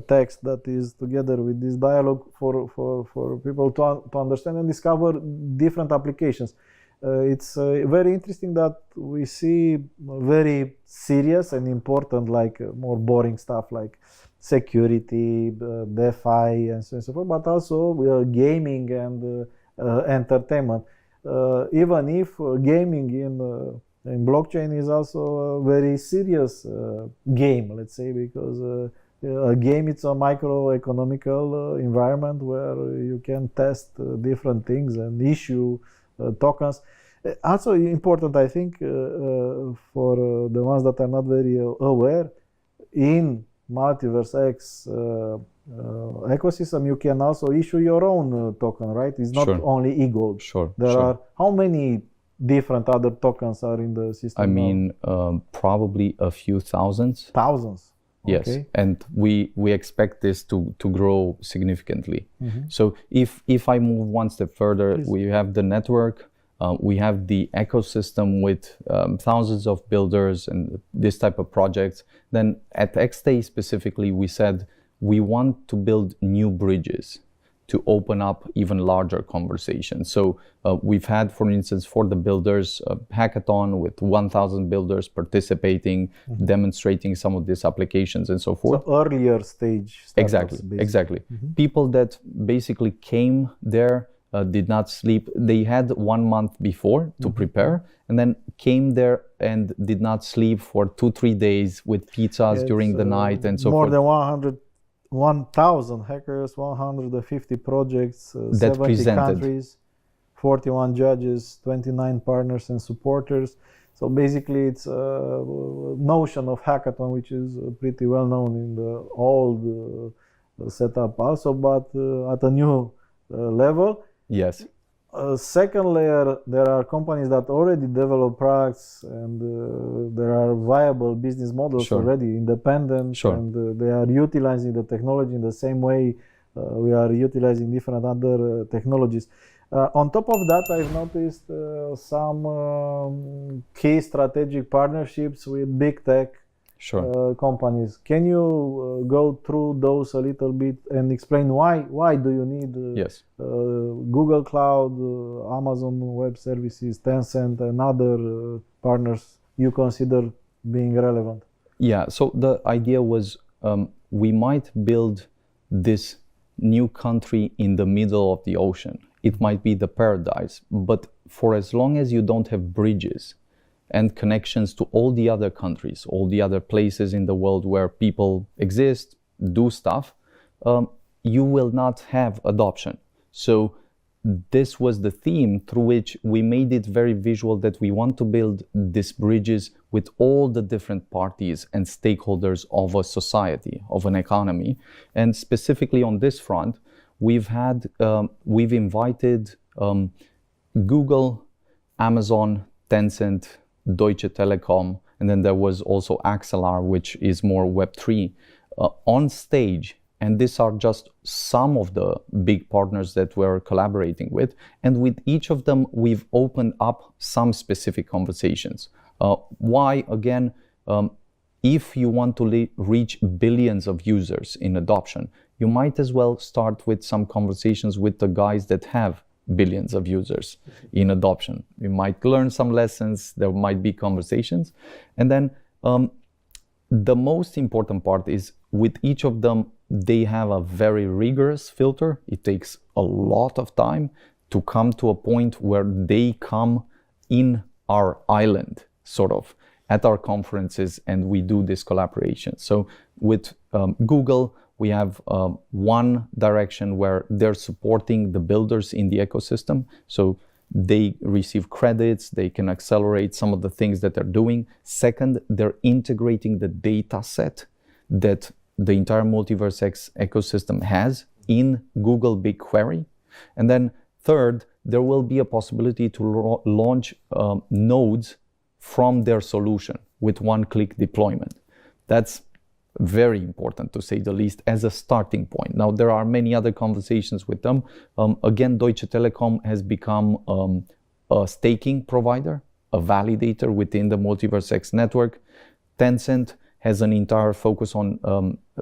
text that is together with this dialogue for people to understand and discover different applications. It's very interesting that we see very serious and important, like more boring stuff like security, DeFi, and so on and so forth, but also gaming and entertainment. Even if gaming in blockchain is also a very serious game, let's say, because a game, it's a microeconomical environment where you can test different things and issue tokens. Also important, I think, for the ones that are not very aware, in Multiverse X ecosystem, you can also issue your own token, right? It's not Sure. only eGold. Sure. There sure. are, how many different other tokens are in the system I now? mean, probably a few thousands. Thousands. Yes, Okay. and we expect this to grow significantly. So if I move one step further, Please. we have the network, we have the ecosystem with thousands of builders and this type of projects. Then at XDay specifically, we said we want to build new bridges to open up even larger conversations. So we've had, for instance, for the builders, a hackathon with 1,000 builders participating, demonstrating some of these applications and so forth. So earlier stage startups, Exactly, basically. exactly. People that basically came there, did not sleep. They had 1 month before to prepare, and then came there and did not sleep for 2-3 days with pizzas during the night and so more forth. than 1,000 hackers, 150 projects, That 70 presented. countries, 41 judges, 29 partners and supporters. So basically, it's a notion of hackathon, which is pretty well known in the old setup also, but at a new level. Yes, Second layer, there are companies that already develop products, and there are viable business models Sure. already, independent, Sure. and they are utilizing the technology in the same way we are utilizing different other technologies. On top of that, I've noticed some key strategic partnerships with big tech sure. companies. Can you go through those a little bit and explain why do you need Yes. Google Cloud, Amazon Web Services, Tencent, and other partners you consider being relevant? Yeah, so the idea was we might build this new country in the middle of the ocean. It might be the paradise, but for as long as you don't have bridges and connections to all the other countries, all the other places in the world where people exist, do stuff, you will not have adoption. So this was the theme through which we made it very visual that we want to build these bridges with all the different parties and stakeholders of a society, of an economy. And specifically on this front, we've invited Google, Amazon, Tencent, Deutsche Telekom, and then there was also Axelar, which is more Web3, on stage. And these are just some of the big partners that we're collaborating with. And with each of them, we've opened up some specific conversations. Why? Again, if you want to reach billions of users in adoption, you might as well start with some conversations with the guys that have billions of users in adoption. You might learn some lessons, there might be conversations. And then the most important part is with each of them, they have a very rigorous filter. It takes a lot of time to come to a point where they come in our island, sort of, at our conferences, and we do this collaboration. So with Google, we have one direction where they're supporting the builders in the ecosystem. So they receive credits, they can accelerate some of the things that they're doing. Second, they're integrating the data set that the entire Multiverse X ecosystem has in Google BigQuery. And then third, there will be a possibility to launch nodes from their solution with one-click deployment. That's very important, to say the least, as a starting point. Now, there are many other conversations with them. Again, Deutsche Telekom has become a staking provider, a validator within the Multiverse X network. Tencent has an entire focus on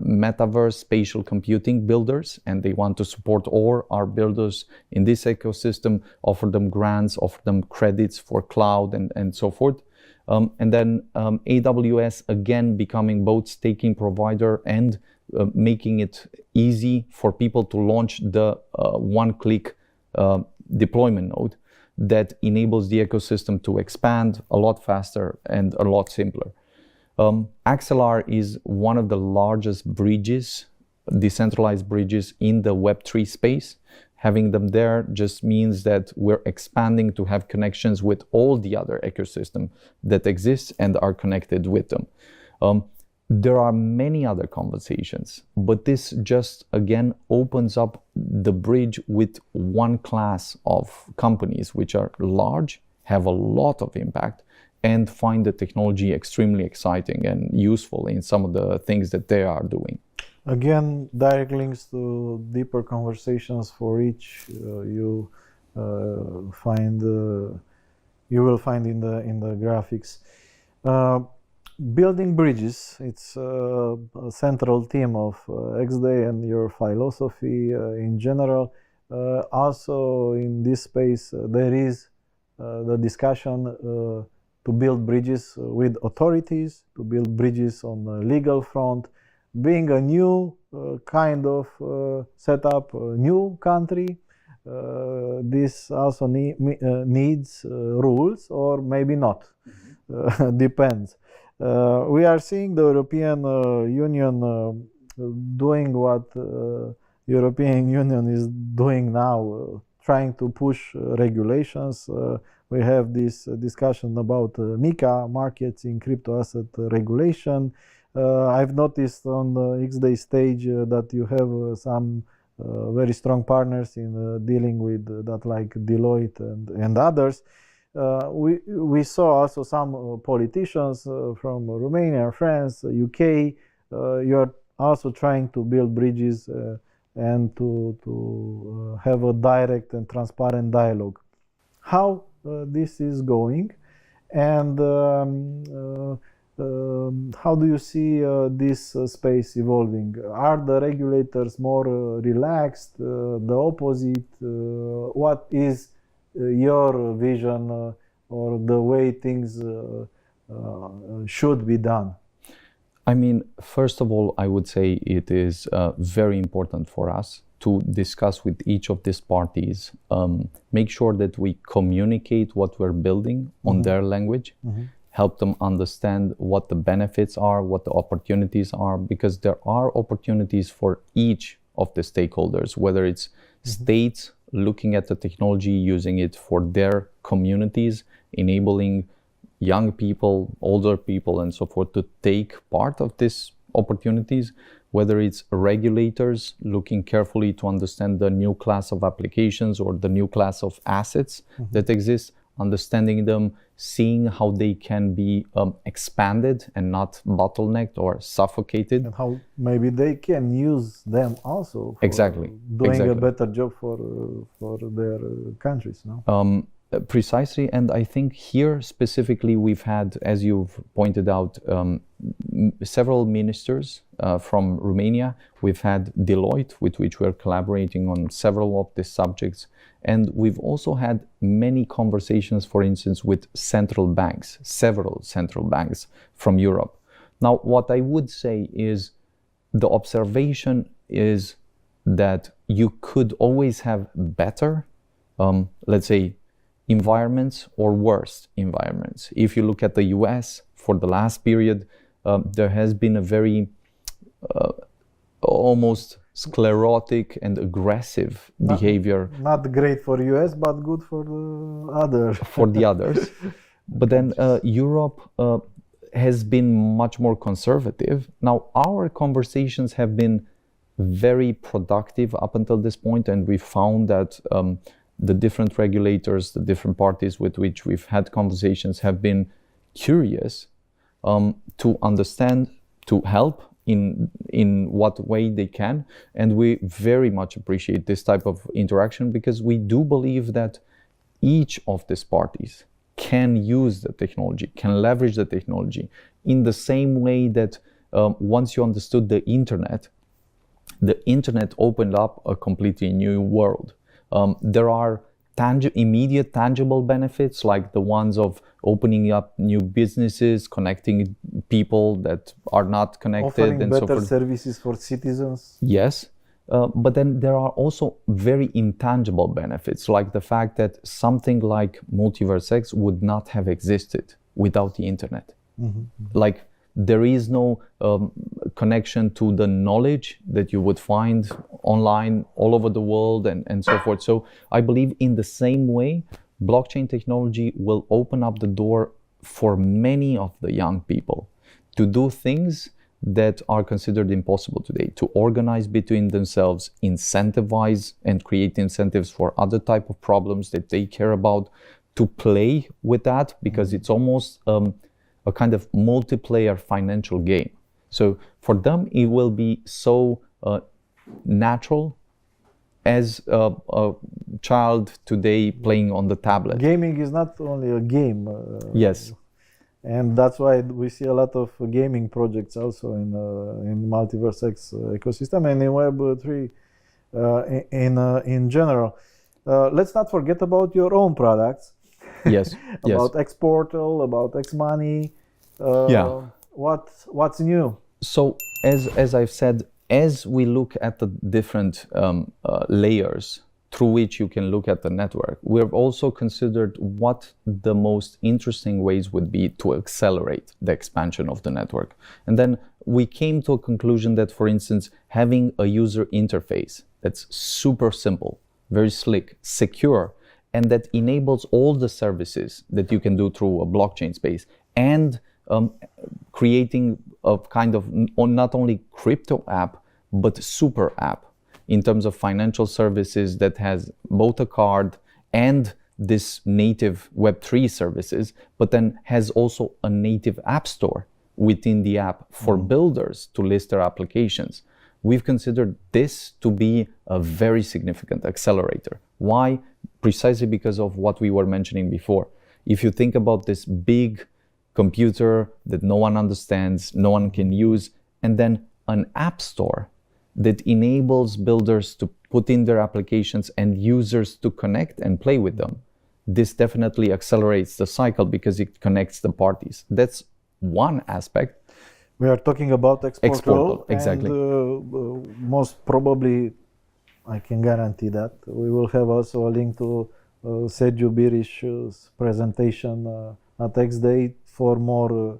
metaverse spatial computing builders, and they want to support all our builders in this ecosystem, offer them grants, offer them credits for cloud and so forth. And then AWS, again, becoming both staking provider and making it easy for people to launch the one-click deployment node that enables the ecosystem to expand a lot faster and a lot simpler. Axelar is one of the largest bridges, decentralized bridges in the Web3 space. Having them there just means that we're expanding to have connections with all the other ecosystem that exists and are connected with them. There are many other conversations, but this just again opens up the bridge with one class of companies which are large, have a lot of impact, and find the technology extremely exciting and useful in some of the things that they are doing. Again, direct links to deeper conversations for each you will find in the graphics. Building bridges, it's a central theme of XDay and your philosophy in general. Also in this space there is the discussion to build bridges with authorities, to build bridges on the legal front, being a new kind of setup, a new country. This also needs rules, or maybe not. Depends. We are seeing the European Union doing what European Union is doing now, trying to push regulations. We have this discussion about MiCA, markets in crypto asset regulation. I've noticed on the XDay stage that you have some very strong partners in dealing with that, like Deloitte and others. We saw also some politicians from Romania, France, UK. You're also trying to build bridges and to have a direct and transparent dialogue. How this is going, and how do you see this space evolving? Are the regulators more relaxed, the opposite? What is your vision or the way things should be done? I mean, first of all, I would say it is very important for us to discuss with each of these parties, make sure that we communicate what we're building on their language, help them understand what the benefits are, what the opportunities are, because there are opportunities for each of the stakeholders, whether it's states looking at the technology, using it for their communities, enabling young people, older people, and so forth to take part of these opportunities, whether it's regulators looking carefully to understand the new class of applications or the new class of assets that exist, understanding them, seeing how they can be expanded and not bottlenecked or suffocated. And how maybe they can use them also for doing a better job for their countries, no? Precisely, and I think here specifically we've had, as you've pointed out, several ministers from Romania. We've had Deloitte, with which we're collaborating on several of these subjects, and we've also had many conversations, for instance, with central banks, several central banks from Europe. Now, what I would say is the observation is that you could always have better, let's say, environments or worse environments. If you look at the US for the last period, there has been a very almost sclerotic and aggressive behavior. Not great for US, but good for the others. For the others. But then Europe has been much more conservative. Now, our conversations have been very productive up until this point, and we found that the different regulators, the different parties with which we've had conversations have been curious to understand, to help in what way they can. And we very much appreciate this type of interaction, because we do believe that each of these parties can use the technology, can leverage the technology in the same way that once you understood the internet opened up a completely new world. There are immediate tangible benefits, like the ones of opening up new businesses, connecting people that are not connected, offering and better so forth. services for citizens. Yes, but then there are also very intangible benefits, like the fact that something like Multiverse X would not have existed without the internet. Like, there is no connection to the knowledge that you would find online all over the world, and so forth. So I believe in the same way, blockchain technology will open up the door for many of the young people to do things that are considered impossible today, to organize between themselves, incentivize and create incentives for other type of problems that they care about, to play with that, because it's almost a kind of multiplayer financial game. So for them, it will be so natural as a child today playing on the tablet. Gaming is not only a game. Yes. And that's why we see a lot of gaming projects also in Multiverse X ecosystem and in Web3 in general. Let's not forget about your own products. Yes. About X Portal, about X Money. What's new? So as I've said, as we look at the different layers through which you can look at the network, we've also considered what the most interesting ways would be to accelerate the expansion of the network. And then we came to a conclusion that, for instance, having a user interface that's super simple, very slick, secure, and that enables all the services that you can do through a blockchain space, and creating a kind of not only crypto app, but super app in terms of financial services that has both a card and this native Web3 services, but then has also a native app store within the app for builders to list their applications. We've considered this to be a very significant accelerator. Why? Precisely because of what we were mentioning before. If you think about this big computer that no one understands, no one can use, and then an app store that enables builders to put in their applications and users to connect and play with them, this definitely accelerates the cycle because it connects the parties. That's one aspect. We are talking about X Portal, exactly. And most probably, I can guarantee that we will have also a link to Sergiu Biriș's presentation at X Day for more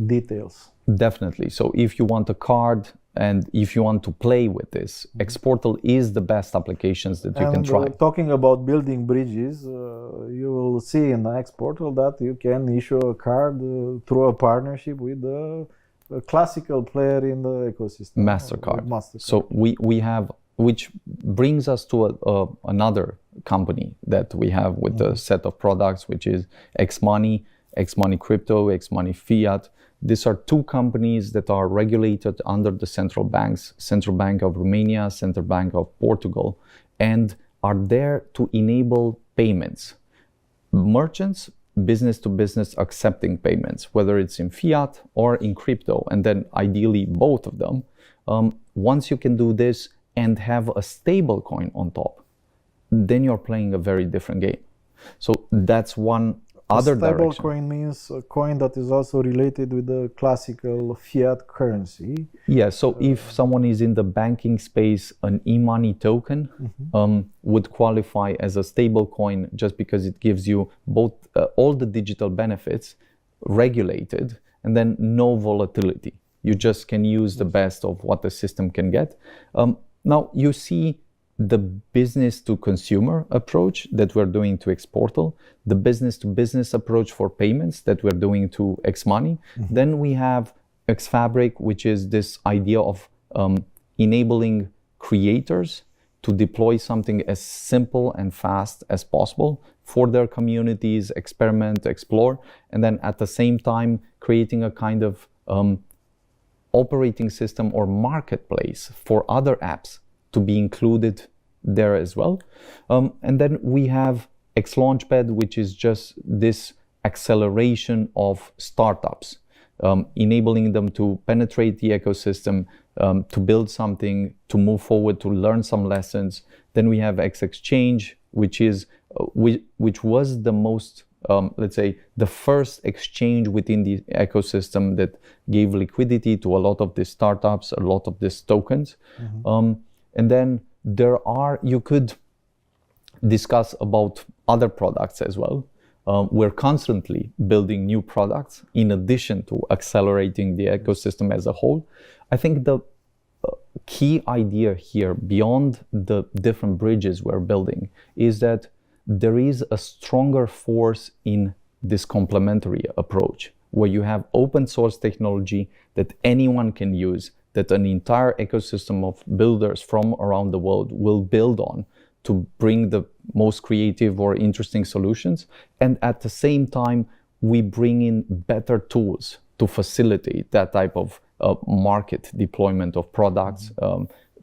details. Definitely. So if you want a card and if you want to play with this, X Portal is the best applications that you can try. Talking about building bridges, you will see in X Portal that you can issue a card through a partnership with a classical player in the ecosystem. MasterCard. So we have, which brings us to another company that we have with a set of products, which is X Money Crypto, X Money Fiat. These are two companies that are regulated under the central banks, Central Bank of Romania, Central Bank of Portugal, and are there to enable payments. Merchants, business to business accepting payments, whether it's in fiat or in crypto, and then ideally both of them. Once you can do this and have a stable coin on top, then you're playing a very different game. So that's one other direction. Stable coin means a coin that is also related with the classical fiat currency. Yeah, so if someone is in the banking space, an e-money token would qualify as a stable coin just because it gives you both all the digital benefits, regulated, and then no volatility. You just can use the best of what the system can get. Now you see the business to consumer approach that we're doing to X Portal, the business to business approach for payments that we're doing to X Money. Then we have X Fabric, which is this idea of enabling creators to deploy something as simple and fast as possible for their communities, experiment, explore, and then at the same time creating a kind of operating system or marketplace for other apps to be included there as well. And then we have X Launchpad, which is just this acceleration of startups, enabling them to penetrate the ecosystem, to build something, to move forward, to learn some lessons. Then we have X Exchange, which was the most, let's say, the first exchange within the ecosystem that gave liquidity to a lot of these startups, a lot of these tokens. And then you could discuss about other products as well. We're constantly building new products in addition to accelerating the ecosystem as a whole. I think the key idea here, beyond the different bridges we're building, is that there is a stronger force in this complementary approach, where you have open source technology that anyone can use, that an entire ecosystem of builders from around the world will build on to bring the most creative or interesting solutions. And at the same time, we bring in better tools to facilitate that type of market deployment of products,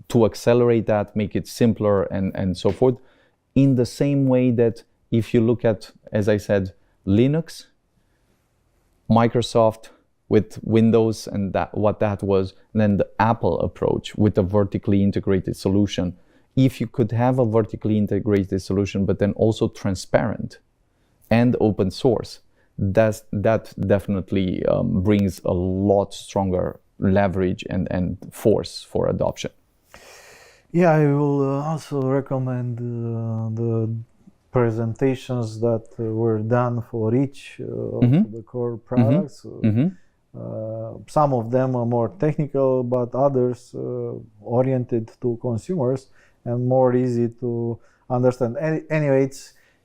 to accelerate that, make it simpler and so forth. In the same way that if you look at, as I said, Linux, Microsoft with Windows and what that was, and then the Apple approach with a vertically integrated solution. If you could have a vertically integrated solution, but then also transparent and open source, that definitely brings a lot stronger leverage and force for adoption. Yeah, I will also recommend the presentations that were done for each of the core products. Some of them are more technical, but others oriented to consumers and more easy to understand. Anyway,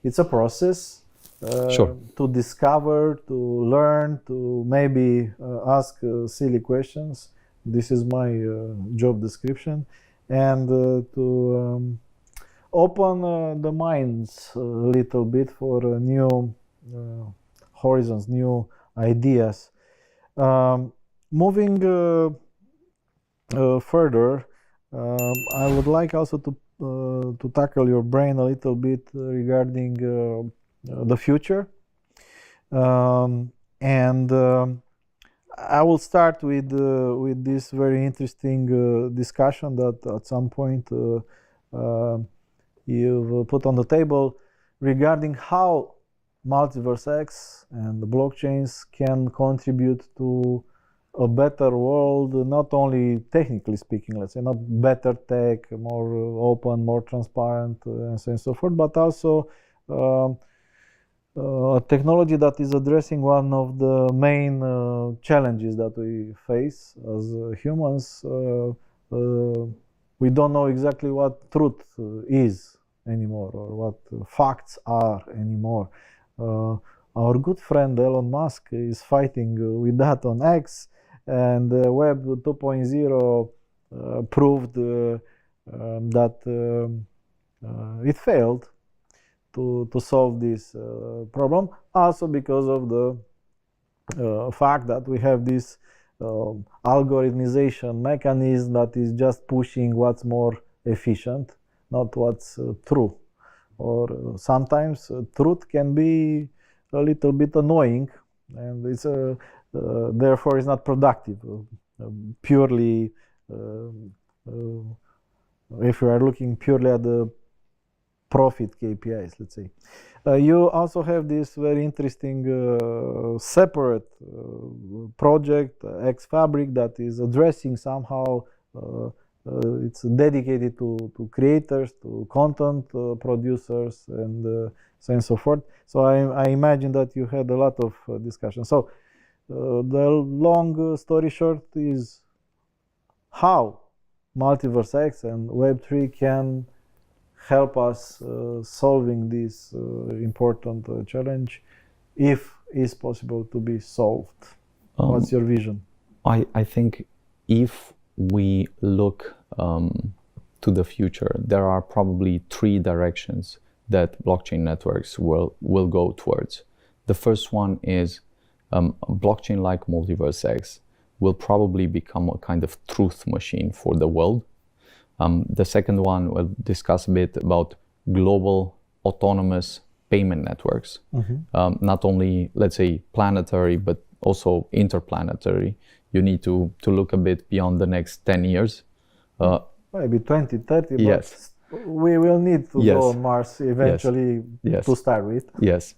it's a process to discover, to learn, to maybe ask silly questions. This is my job description. And to open the minds a little bit for new horizons, new ideas. Moving further, I would like also to tackle your brain a little bit regarding the future, and I will start with this very interesting discussion that at some point you've put on the table regarding how Multiverse X and the blockchains can contribute to a better world, not only technically speaking, let's say, not better tech, more open, more transparent, and so on and so forth, but also a technology that is addressing one of the main challenges that we face as humans. We don't know exactly what truth is anymore, or what facts are anymore. Our good friend Elon Musk is fighting with that on X, and Web 2.0 proved that it failed to solve this problem, also because of the fact that we have this algorithmization mechanism that is just pushing what's more efficient, not what's true. Or sometimes truth can be a little bit annoying, and it's therefore it's not productive. Purely, if you are looking purely at the profit KPIs, let's say. You also have this very interesting separate project, X Fabric, that is addressing somehow. It's dedicated to creators, to content producers, and so on and so forth. So I imagine that you had a lot of discussion. So the long story short is how Multiverse X and Web3 can help us solving this important challenge, if it's possible to be solved. What's your vision? I think if we look to the future, there are probably three directions that blockchain networks will go towards. The first one is blockchain like Multiverse X will probably become a kind of truth machine for the world. The second one, we'll discuss a bit about global autonomous payment networks, not only, let's say, planetary, but also interplanetary. You need to look a bit beyond the next 10 years. Maybe 20, 30, yes. but we will need to go on Mars eventually to start with. Yes.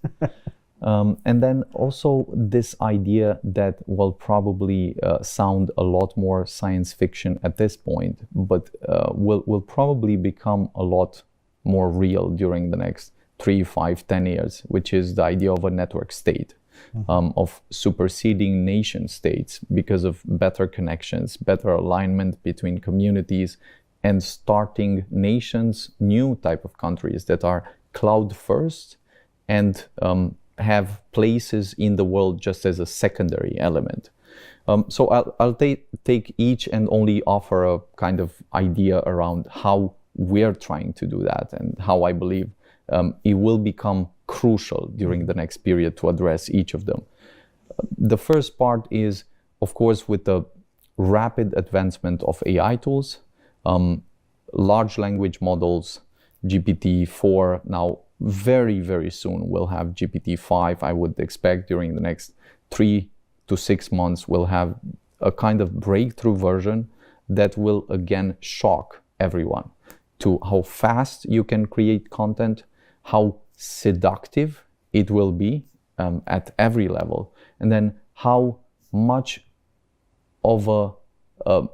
And then also this idea that will probably sound a lot more science fiction at this point, but will probably become a lot more real during the next 3, 5, 10 years, which is the idea of a network state, of superseding nation states because of better connections, better alignment between communities, and starting nations, new type of countries that are cloud first and have places in the world just as a secondary element. So I'll take each and only offer a kind of idea around how we're trying to do that and how I believe it will become crucial during the next period to address each of them. The first part is, of course, with the rapid advancement of AI tools, large language models, GPT-4, now very, very soon we'll have GPT-5. I would expect during the next 3 to 6 months we'll have a kind of breakthrough version that will again shock everyone to how fast you can create content, how seductive it will be at every level, and then how much of a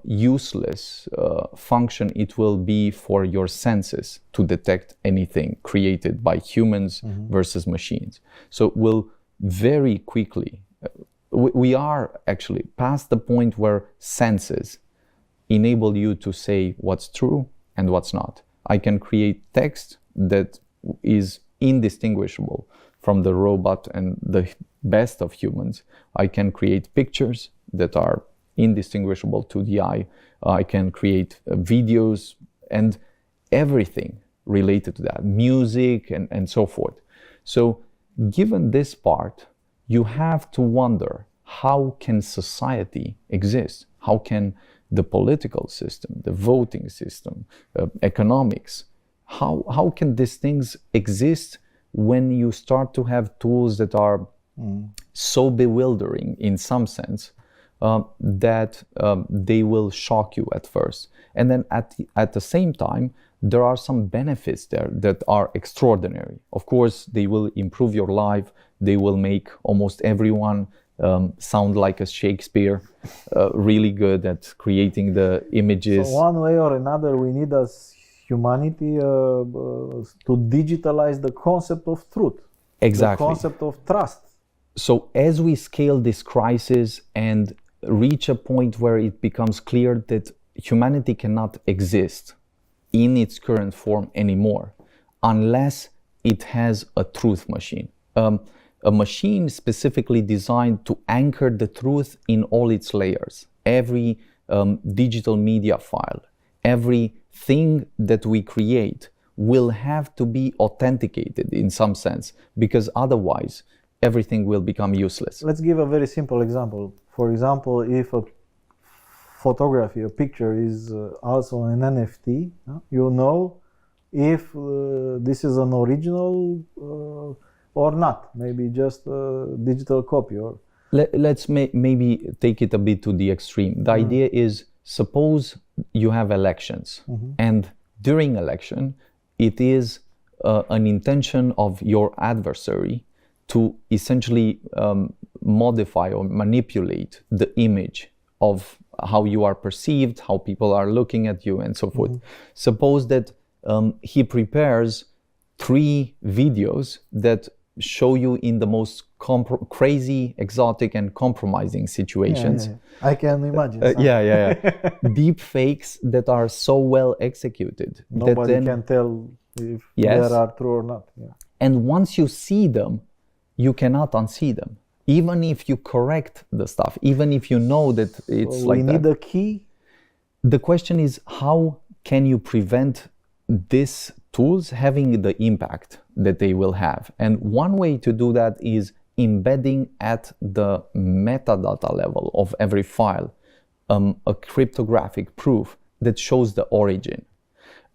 useless function it will be for your senses to detect anything created by humans versus machines. So we'll very quickly, we are actually past the point where senses enable you to say what's true and what's not. I can create text that is indistinguishable from the robot and the best of humans. I can create pictures that are indistinguishable to the eye. I can create videos and everything related to that, music and so forth. So given this part, you have to wonder, how can society exist? How can the political system, the voting system, economics, how can these things exist when you start to have tools that are so bewildering in some sense that they will shock you at first. And then at the same time, there are some benefits there that are extraordinary. Of course, they will improve your life. They will make almost everyone sound like a Shakespeare, really good at creating the images. So one way or another, we need as humanity to digitalize the concept of truth. Exactly. The concept of trust. So as we scale this crisis and reach a point where it becomes clear that humanity cannot exist in its current form anymore unless it has a truth machine. A machine specifically designed to anchor the truth in all its layers. Every digital media file, everything that we create will have to be authenticated in some sense, because otherwise everything will become useless. Let's give a very simple example. For example, if a photography, a picture is also an NFT, you know if this is an original or not, maybe just a digital copy. Or let's maybe take it a bit to the extreme. The idea is, suppose you have elections, and during election, it is an intention of your adversary to essentially modify or manipulate the image of how you are perceived, how people are looking at you, and so forth. Suppose that he prepares 3 videos that show you in the most crazy, exotic, and compromising situations. I can imagine. Deep fakes that are so well executed. Nobody that can tell if they are true or not. And once you see them, you cannot unsee them. Even if you correct the stuff, even if you know that it's so like that. We need a key. The question is, how can you prevent these tools having the impact that they will have? And one way to do that is embedding at the metadata level of every file a cryptographic proof that shows the origin.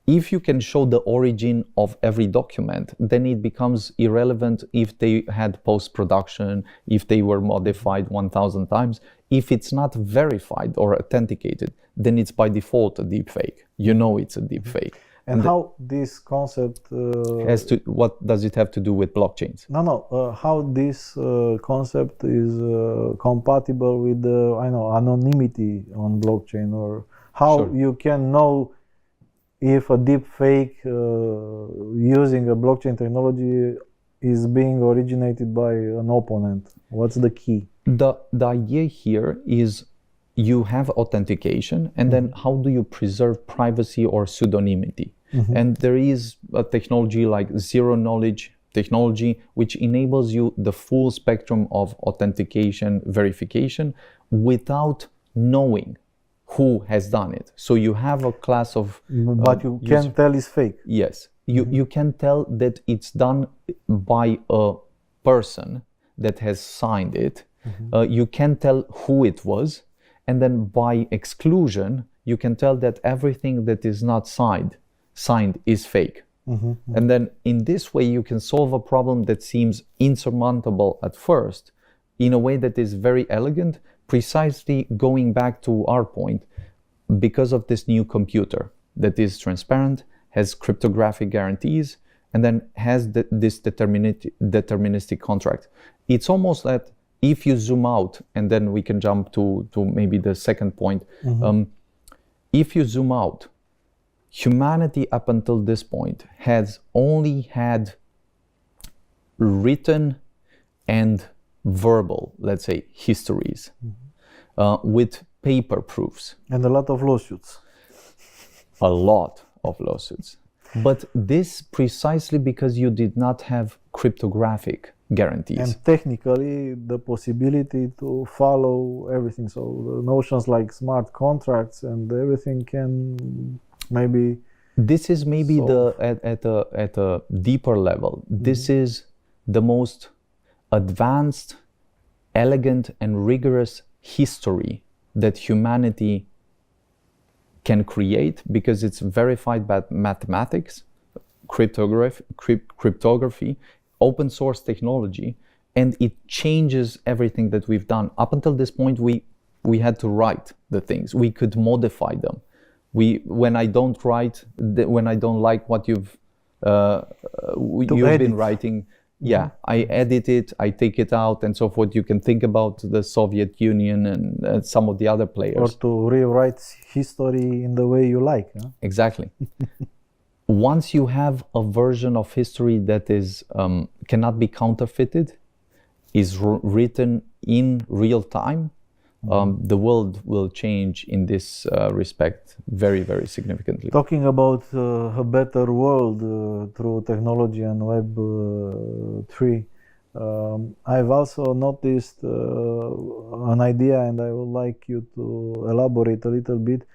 If you can show the origin of every document, then it becomes irrelevant if they had post-production, if they were modified 1,000 times. If it's not verified or authenticated, then it's by default a deepfake. You know it's a deepfake. And how this concept what does it have to do with blockchains? How this concept is compatible with the anonymity on blockchain, or how you can know if a deep fake using a blockchain technology is being originated by an opponent. What's the key? The idea here is you have authentication, and then how do you preserve privacy or pseudonymity? And there is a technology like zero knowledge technology, which enables you the full spectrum of authentication, verification, without knowing who has done it. So you have a class of... But you can tell it's fake. Yes. You can tell that it's done by a person that has signed it. You can tell who it was. And then by exclusion, you can tell that everything that is not signed is fake. And then in this way, you can solve a problem that seems insurmountable at first in a way that is very elegant, precisely going back to our point, because of this new computer that is transparent, has cryptographic guarantees, and then has this deterministic contract. It's almost like if you zoom out, and then we can jump to maybe the second point. If you zoom out, humanity up until this point has only had written and verbal, let's say, histories with paper proofs. And a lot of lawsuits. A lot of lawsuits. But this precisely because you did not have cryptographic guarantees. And technically, the possibility to follow everything. So the notions like smart contracts and everything can maybe... This is maybe at a deeper level. This is the most advanced, elegant, and rigorous history that humanity can create, because it's verified by mathematics, cryptography, open source technology, and it changes everything that we've done. Up until this point, we had to write the things. We could modify them. When I don't write, when I don't like what you've been writing, I edit it, I take it out, and so forth. You can think about the Soviet Union and some of the other players. Or to rewrite history in the way you like. Huh? Exactly. Once you have a version of history that is cannot be counterfeited, is written in real time, the world will change in this respect very, very significantly. Talking about a better world through technology and Web 3, I've also noticed an idea, and I would like you to elaborate a little bit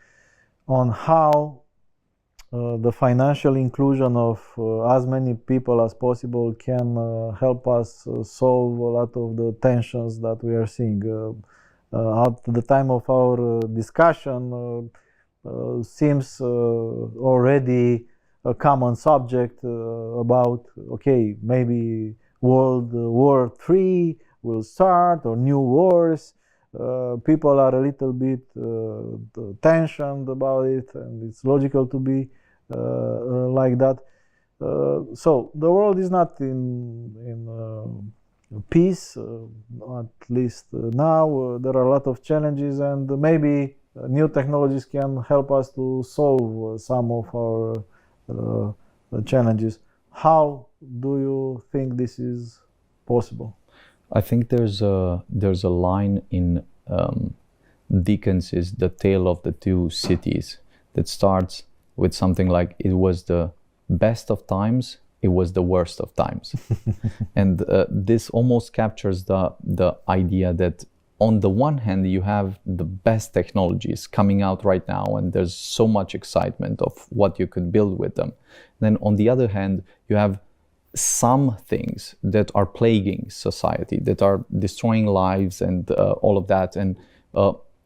on how the financial inclusion of as many people as possible can help us solve a lot of the tensions that we are seeing. At the time of our discussion, seems already a common subject about, okay, maybe World War III will start, or new wars. People are a little bit tensioned about it, and it's logical to be like that. So the world is not in peace, at least now. There are a lot of challenges, and maybe new technologies can help us to solve some of our challenges. How do you think this is possible? I think there's a line in Dickens's The Tale of the Two Cities that starts with something like, it was the best of times, it was the worst of times. And this almost captures the idea that on the one hand, you have the best technologies coming out right now, and there's so much excitement of what you could build with them. Then on the other hand, you have some things that are plaguing society, that are destroying lives and all of that. And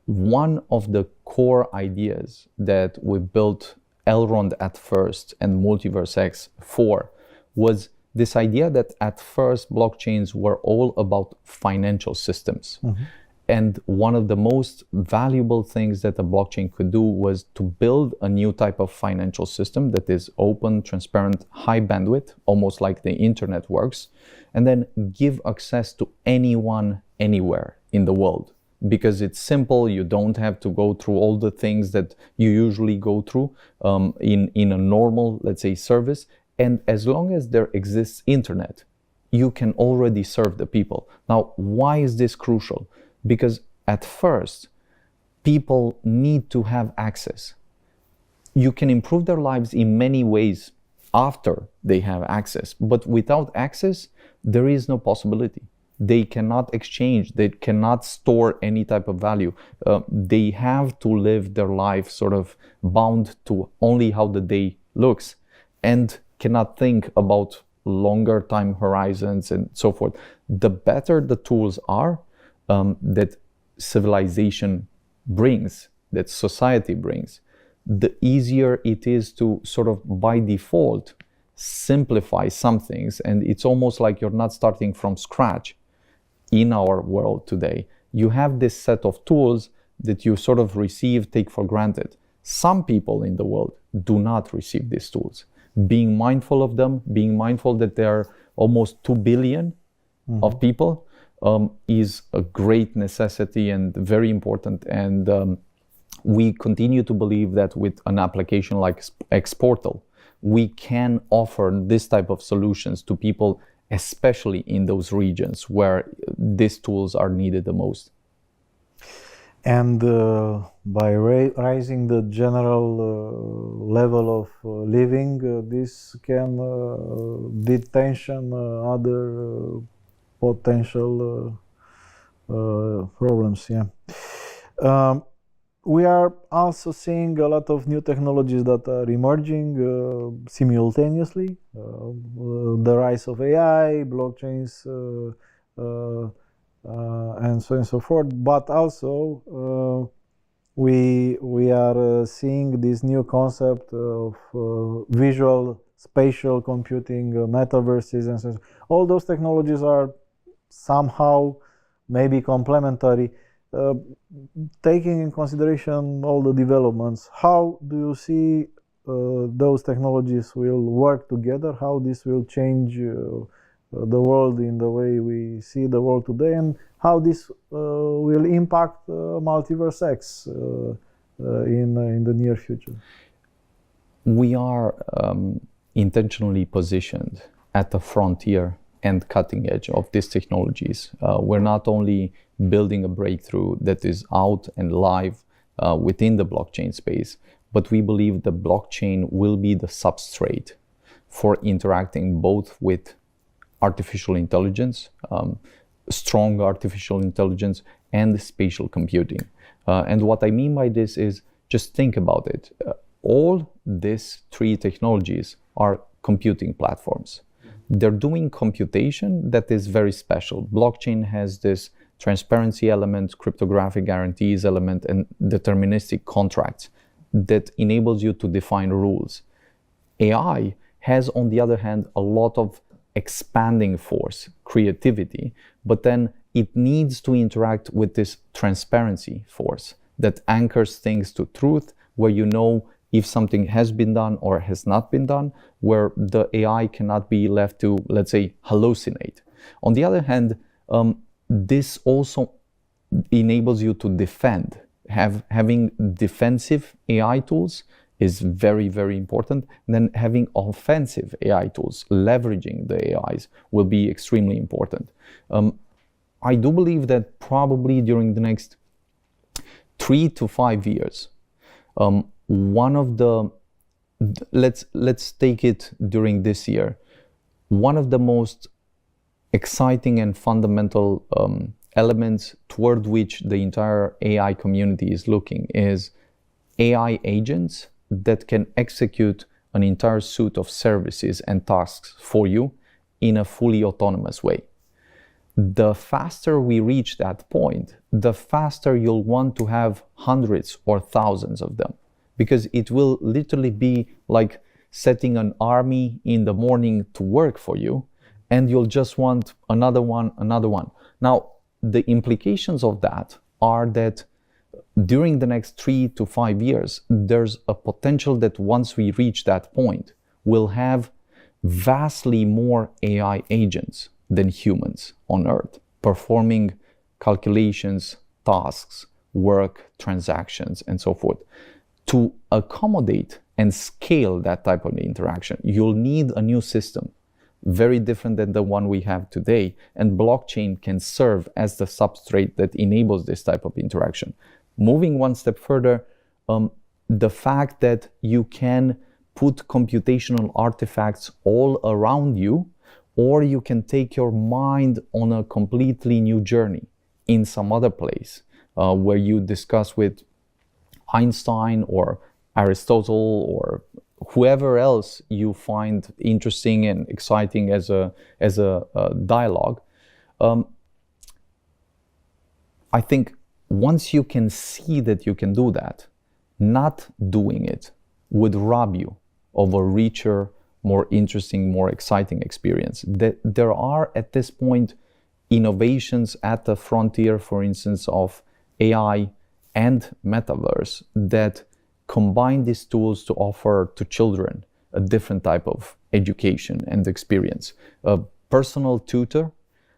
one of the core ideas that we built Elrond at first and Multiverse X for was this idea that at first blockchains were all about financial systems. Mm-hmm. And one of the most valuable things that a blockchain could do was to build a new type of financial system that is open, transparent, high bandwidth, almost like the internet works, and then give access to anyone, anywhere in the world. Because it's simple, you don't have to go through all the things that you usually go through in a normal, let's say, service. And as long as there exists internet, you can already serve the people. Now, why is this crucial? Because at first, people need to have access. You can improve their lives in many ways after they have access, but without access, there is no possibility. They cannot exchange, they cannot store any type of value. They have to live their life sort of bound to only how the day looks and cannot think about longer time horizons and so forth. The better the tools are, that civilization brings, that society brings, the easier it is to sort of by default simplify some things. And it's almost like you're not starting from scratch in our world today. You have this set of tools that you sort of receive, take for granted. Some people in the world do not receive these tools. Being mindful of them, being mindful that there are almost 2 billion of people, is a great necessity and very important. And we continue to believe that with an application like Xportal, we can offer this type of solutions to people, especially in those regions where these tools are needed the most. And by raising the general level of living, this can detention other potential problems. Yeah. We are also seeing a lot of new technologies that are emerging simultaneously. The rise of AI, blockchains, and so on and so forth. But also, we are seeing this new concept of visual spatial computing, metaverses, and so on. All those technologies are somehow maybe complementary. Taking in consideration all the developments, how do you see those technologies will work together? How this will change the world in the way we see the world today, and how this will impact Multiverse X in the near future? We are intentionally positioned at the frontier and cutting edge of these technologies. We're not only building a breakthrough that is out and live within the blockchain space, but we believe the blockchain will be the substrate for interacting both with artificial intelligence, strong artificial intelligence, and spatial computing. And what I mean by this is, just think about it. All these 3 technologies are computing platforms. They're doing computation that is very special. Blockchain has this transparency element, cryptographic guarantees element, and deterministic contracts that enables you to define rules. AI has, on the other hand, a lot of expanding force, creativity, but then it needs to interact with this transparency force that anchors things to truth, where you know if something has been done or has not been done, where the AI cannot be left to, let's say, hallucinate. On the other hand, this also enables you to defend. Having defensive AI tools is very, very important. And then having offensive AI tools, leveraging the AIs, will be extremely important. I do believe that probably during the next 3 to 5 years, one of the, let's take it during this year, one of the most exciting and fundamental elements toward which the entire AI community is looking is AI agents that can execute an entire suite of services and tasks for you in a fully autonomous way. The faster we reach that point, the faster you'll want to have hundreds or thousands of them, because it will literally be like setting an army in the morning to work for you, and you'll just want another one, another one. Now, the implications of that are that during the next 3 to 5 years, there's a potential that once we reach that point, we'll have vastly more AI agents than humans on Earth, performing calculations, tasks, work, transactions, and so forth. To accommodate and scale that type of interaction, you'll need a new system, very different than the one we have today, and blockchain can serve as the substrate that enables this type of interaction. Moving one step further, the fact that you can put computational artifacts all around you, or you can take your mind on a completely new journey in some other place where you discuss with Einstein or Aristotle or whoever else you find interesting and exciting as a dialogue. I think once you can see that you can do that, not doing it would rob you of a richer, more interesting, more exciting experience. There are at this point innovations at the frontier, for instance, of AI and metaverse that combine these tools to offer to children a different type of education and experience. A personal tutor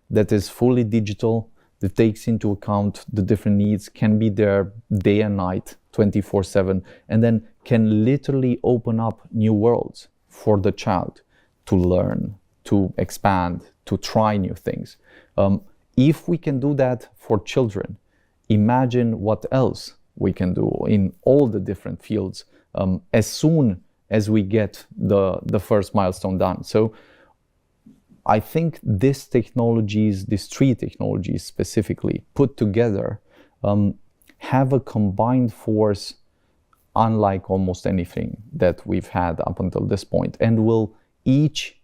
that is fully digital, that takes into account the different needs, can be there day and night, 24/7, and then can literally open up new worlds for the child to learn, to expand, to try new things. If we can do that for children, imagine what else we can do in all the different fields as soon as we get the first milestone done. So I think these technologies, these three technologies specifically, put together, have a combined force unlike almost anything that we've had up until this point, and will each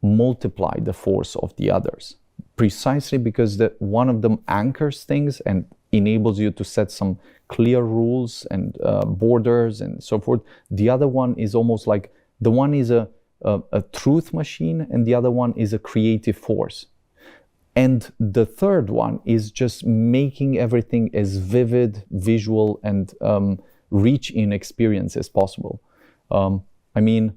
multiply the force of the others, precisely because one of them anchors things and enables you to set some clear rules and borders and so forth. The other one is almost like, the one is a truth machine and the other one is a creative force. And the third one is just making everything as vivid, visual, and rich in experience as possible. I mean,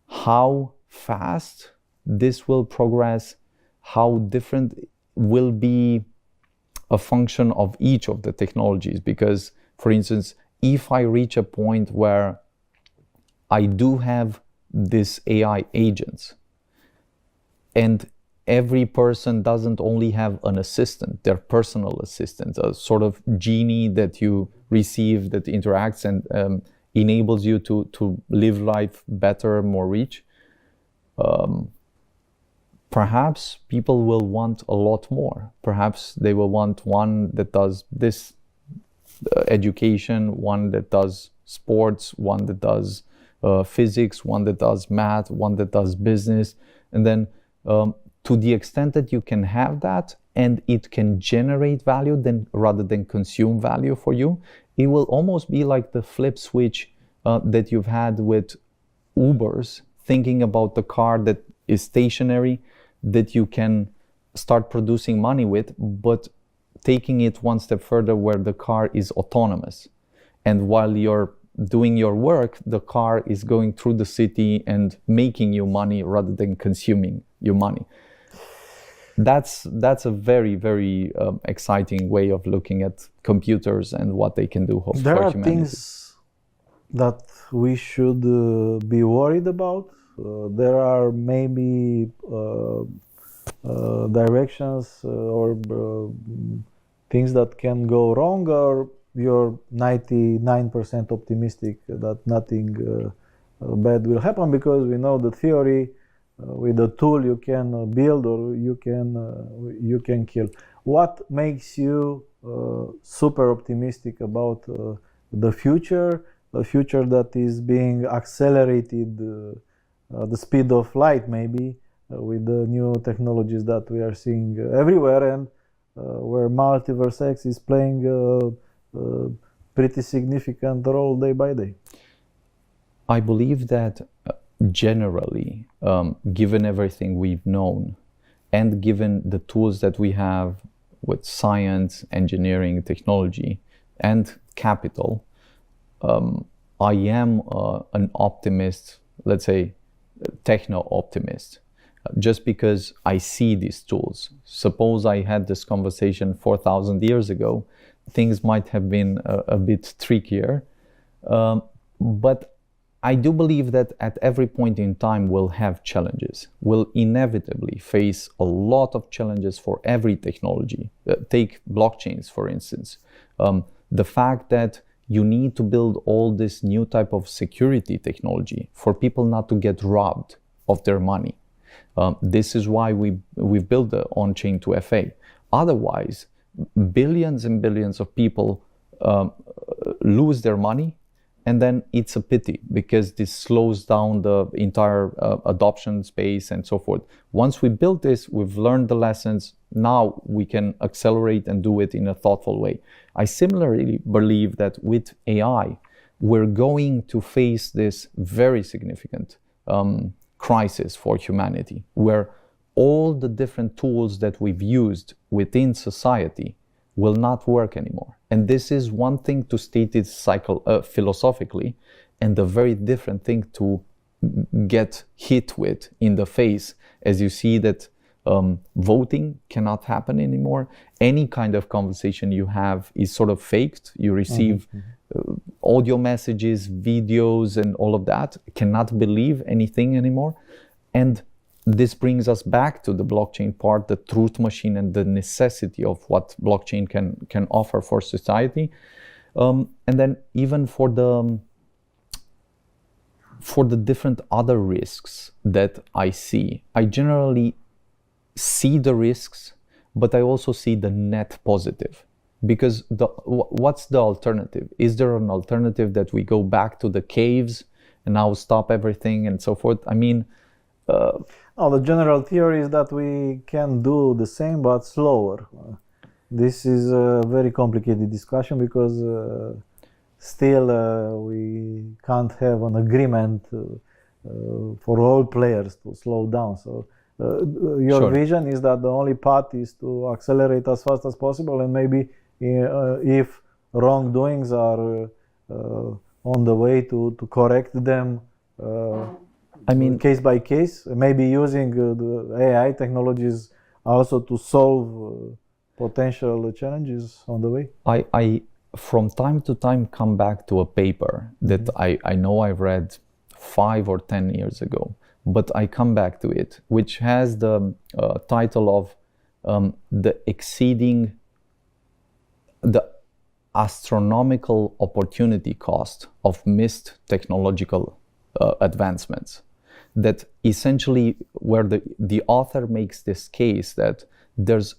how fast this will progress, how different will be a function of each of the technologies. Because, for instance, if I reach a point where I do have these AI agents, and every person doesn't only have an assistant, their personal assistant, a sort of genie that you receive that interacts and enables you to live life better, more rich, perhaps people will want a lot more. Perhaps they will want one that does this education, one that does sports, one that does physics, one that does math, one that does business. And then to the extent that you can have that and it can generate value then rather than consume value for you, it will almost be like the flip switch that you've had with Ubers, thinking about the car that is stationary, that you can start producing money with, but taking it one step further where the car is autonomous. And while you're doing your work, the car is going through the city and making you money rather than consuming your money. That's a very, very exciting way of looking at computers and what they can do for humanity. There are things that we should be worried about. There are maybe directions or things that can go wrong, or you're 99% optimistic that nothing bad will happen, because we know the theory, with the tool you can build or you can kill. What makes you super optimistic about the future, a future that is being accelerated the speed of light maybe with the new technologies that we are seeing everywhere, and where multiverse X is playing a pretty significant role day by day. I believe that generally, given everything we've known, and given the tools that we have with science, engineering, technology, and capital, I am an optimist, let's say techno-optimist, just because I see these tools. Suppose I had this conversation 4,000 years ago, things might have been a bit trickier, but I do believe that at every point in time we'll have challenges. We'll inevitably face a lot of challenges for every technology. Take blockchains, for instance. The fact that you need to build all this new type of security technology for people not to get robbed of their money. This is why we've built the on-chain 2FA. Otherwise, billions and billions of people lose their money, and then it's a pity because this slows down the entire adoption space and so forth. Once we built this, we've learned the lessons. Now we can accelerate and do it in a thoughtful way. I similarly believe that with AI, we're going to face this very significant crisis for humanity, where all the different tools that we've used within society will not work anymore. And this is one thing to state it philosophically, and a very different thing to get hit with in the face, as you see that voting cannot happen anymore. Any kind of conversation you have is sort of faked. You receive audio messages, videos, and all of that. Cannot believe anything anymore. And this brings us back to the blockchain part, the truth machine, and the necessity of what blockchain can offer for society. And then even for the different other risks that I see, I generally see the risks, but I also see the net positive. Because what's the alternative? Is there an alternative that we go back to the caves and now stop everything and so forth? I mean, the general theory is that we can do the same but slower. This is a very complicated discussion because still we can't have an agreement for all players to slow down. So your vision is that the only path is to accelerate as fast as possible, and maybe if wrongdoings are on the way to correct them, I mean, case by case, maybe using the AI technologies also to solve potential challenges on the way. I from time to time come back to a paper that I know I read 5 or 10 years ago, but I come back to it, which has the title of the astronomical opportunity cost of missed technological advancements. That essentially where the author makes this case that there's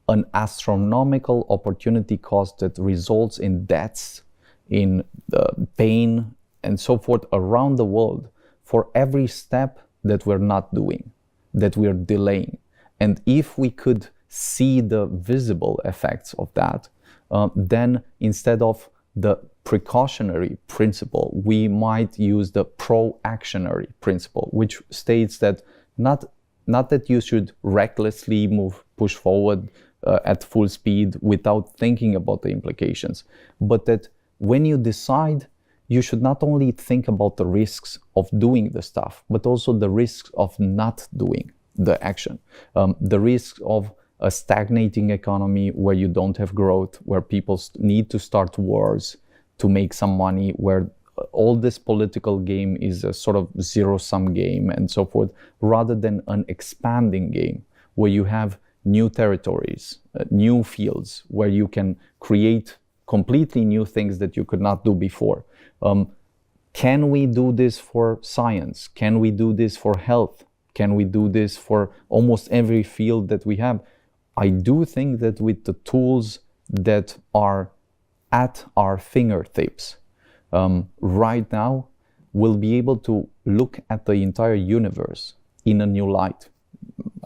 an astronomical opportunity cost that results in deaths, in pain, and so forth around the world for every step that we're not doing, that we're delaying. And if we could see the visible effects of that, then instead of the precautionary principle, we might use the proactionary principle, which states that not that you should recklessly push forward at full speed without thinking about the implications, but that when you decide, you should not only think about the risks of doing the stuff, but also the risks of not doing the action, the risks of a stagnating economy where you don't have growth, where people need to start wars to make some money, where all this political game is a sort of zero-sum game and so forth, rather than an expanding game where you have new territories, new fields, where you can create completely new things that you could not do before. Can we do this for science? Can we do this for health? Can we do this for almost every field that we have? I do think that with the tools that are at our fingertips right now, we'll be able to look at the entire universe in a new light,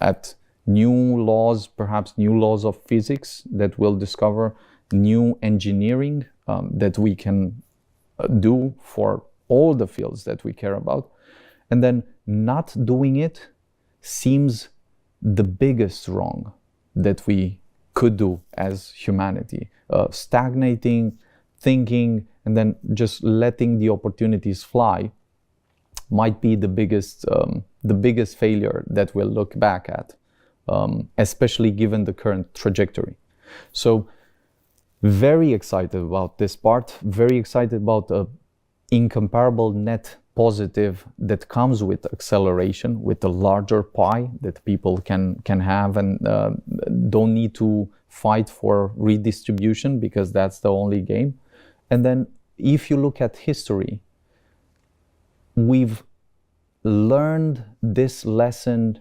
at new laws, perhaps new laws of physics that we'll discover, new engineering that we can do for all the fields that we care about. And then not doing it seems the biggest wrong that we could do as humanity. Stagnating, thinking, and then just letting the opportunities fly might be the biggest failure that we'll look back at, especially given the current trajectory. So very excited about this part, very excited about the incomparable net positive that comes with acceleration, with a larger pie that people can have, and don't need to fight for redistribution, because that's the only game. And then if you look at history, we've learned this lesson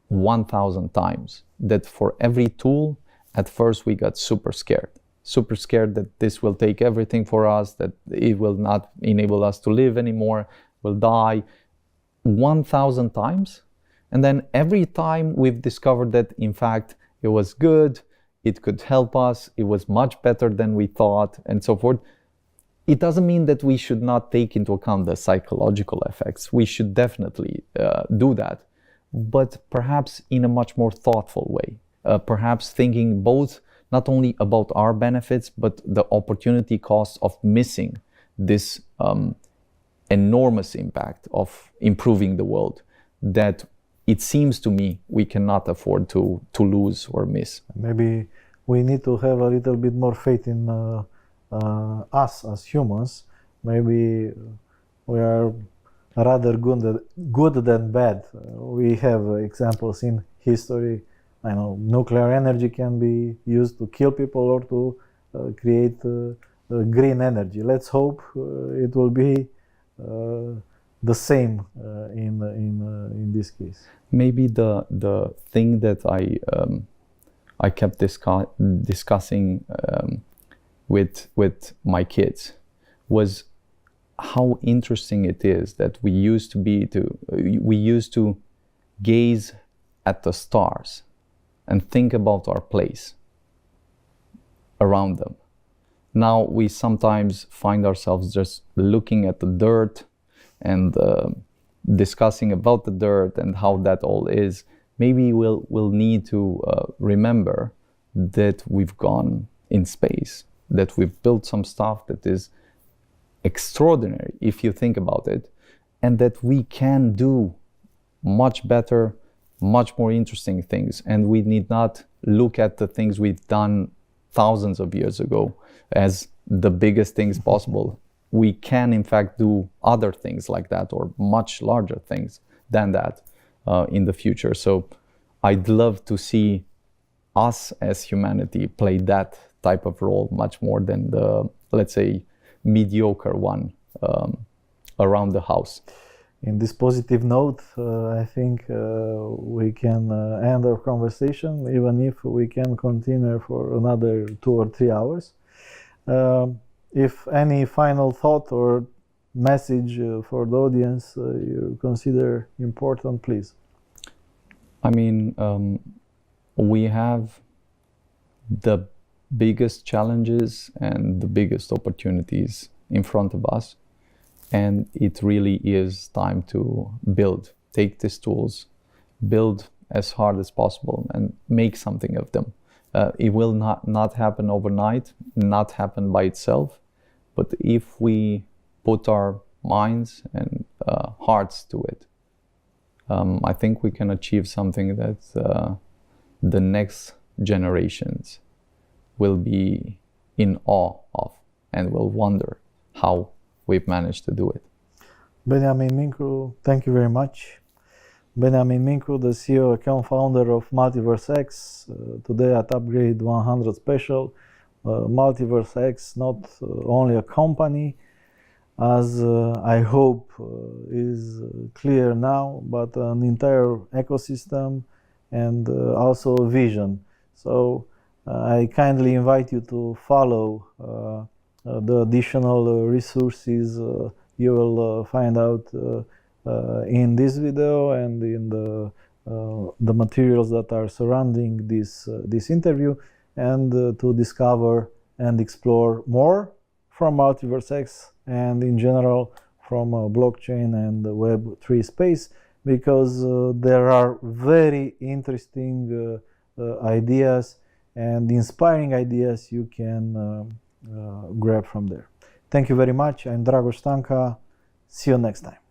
1,000 times, that for every tool, at first we got super scared that this will take everything for us, that it will not enable us to live anymore, will die 1,000 times. And then every time we've discovered that in fact it was good, it could help us, it was much better than we thought, and so forth. It doesn't mean that we should not take into account the psychological effects. We should definitely do that, but perhaps in a much more thoughtful way. Perhaps thinking both not only about our benefits, but the opportunity cost of missing this enormous impact of improving the world that it seems to me we cannot afford to lose or miss. Maybe we need to have a little bit more faith in us as humans. Maybe we are rather good than bad. We have examples in history. I know nuclear energy can be used to kill people or to create green energy. Let's hope it will be the same in this case. Maybe the thing that I kept discussing with my kids was how interesting it is that we used to gaze at the stars and think about our place around them. Now we sometimes find ourselves just looking at the dirt and discussing about the dirt and how that all is. Maybe we'll need to remember that we've gone in space, that we've built some stuff that is extraordinary if you think about it, and that we can do much better, much more interesting things, and we need not look at the things we've done thousands of years ago as the biggest things possible. We can in fact do other things like that, or much larger things than that in the future. So I'd love to see us as humanity play that type of role much more than the, let's say, mediocre one around the house. In this positive note, I think we can end our conversation, even if we can continue for another 2 or 3 hours. If any final thought or message for the audience you consider important, please. I mean, we have the biggest challenges and the biggest opportunities in front of us. And it really is time to build, take these tools, build as hard as possible and make something of them. It will not happen overnight, not happen by itself. But if we put our minds and hearts to it, I think we can achieve something that the next generations will be in awe of and will wonder how we've managed to do it. Benjamin Mincru, thank you very much. Benjamin Mincru, the CEO and co-founder of Multiverse X, today at Upgrade 100 special. Multiverse X, not only a company, as I hope is clear now, but an entire ecosystem and also a vision. So I kindly invite you to follow the additional resources you will find out in this video and in the materials that are surrounding this interview, and to discover and explore more from Multiverse X and in general from blockchain and the Web3 space, because there are very interesting ideas and inspiring ideas you can grab from there. Thank you very much. I'm Dragoș Stanca. See you next time.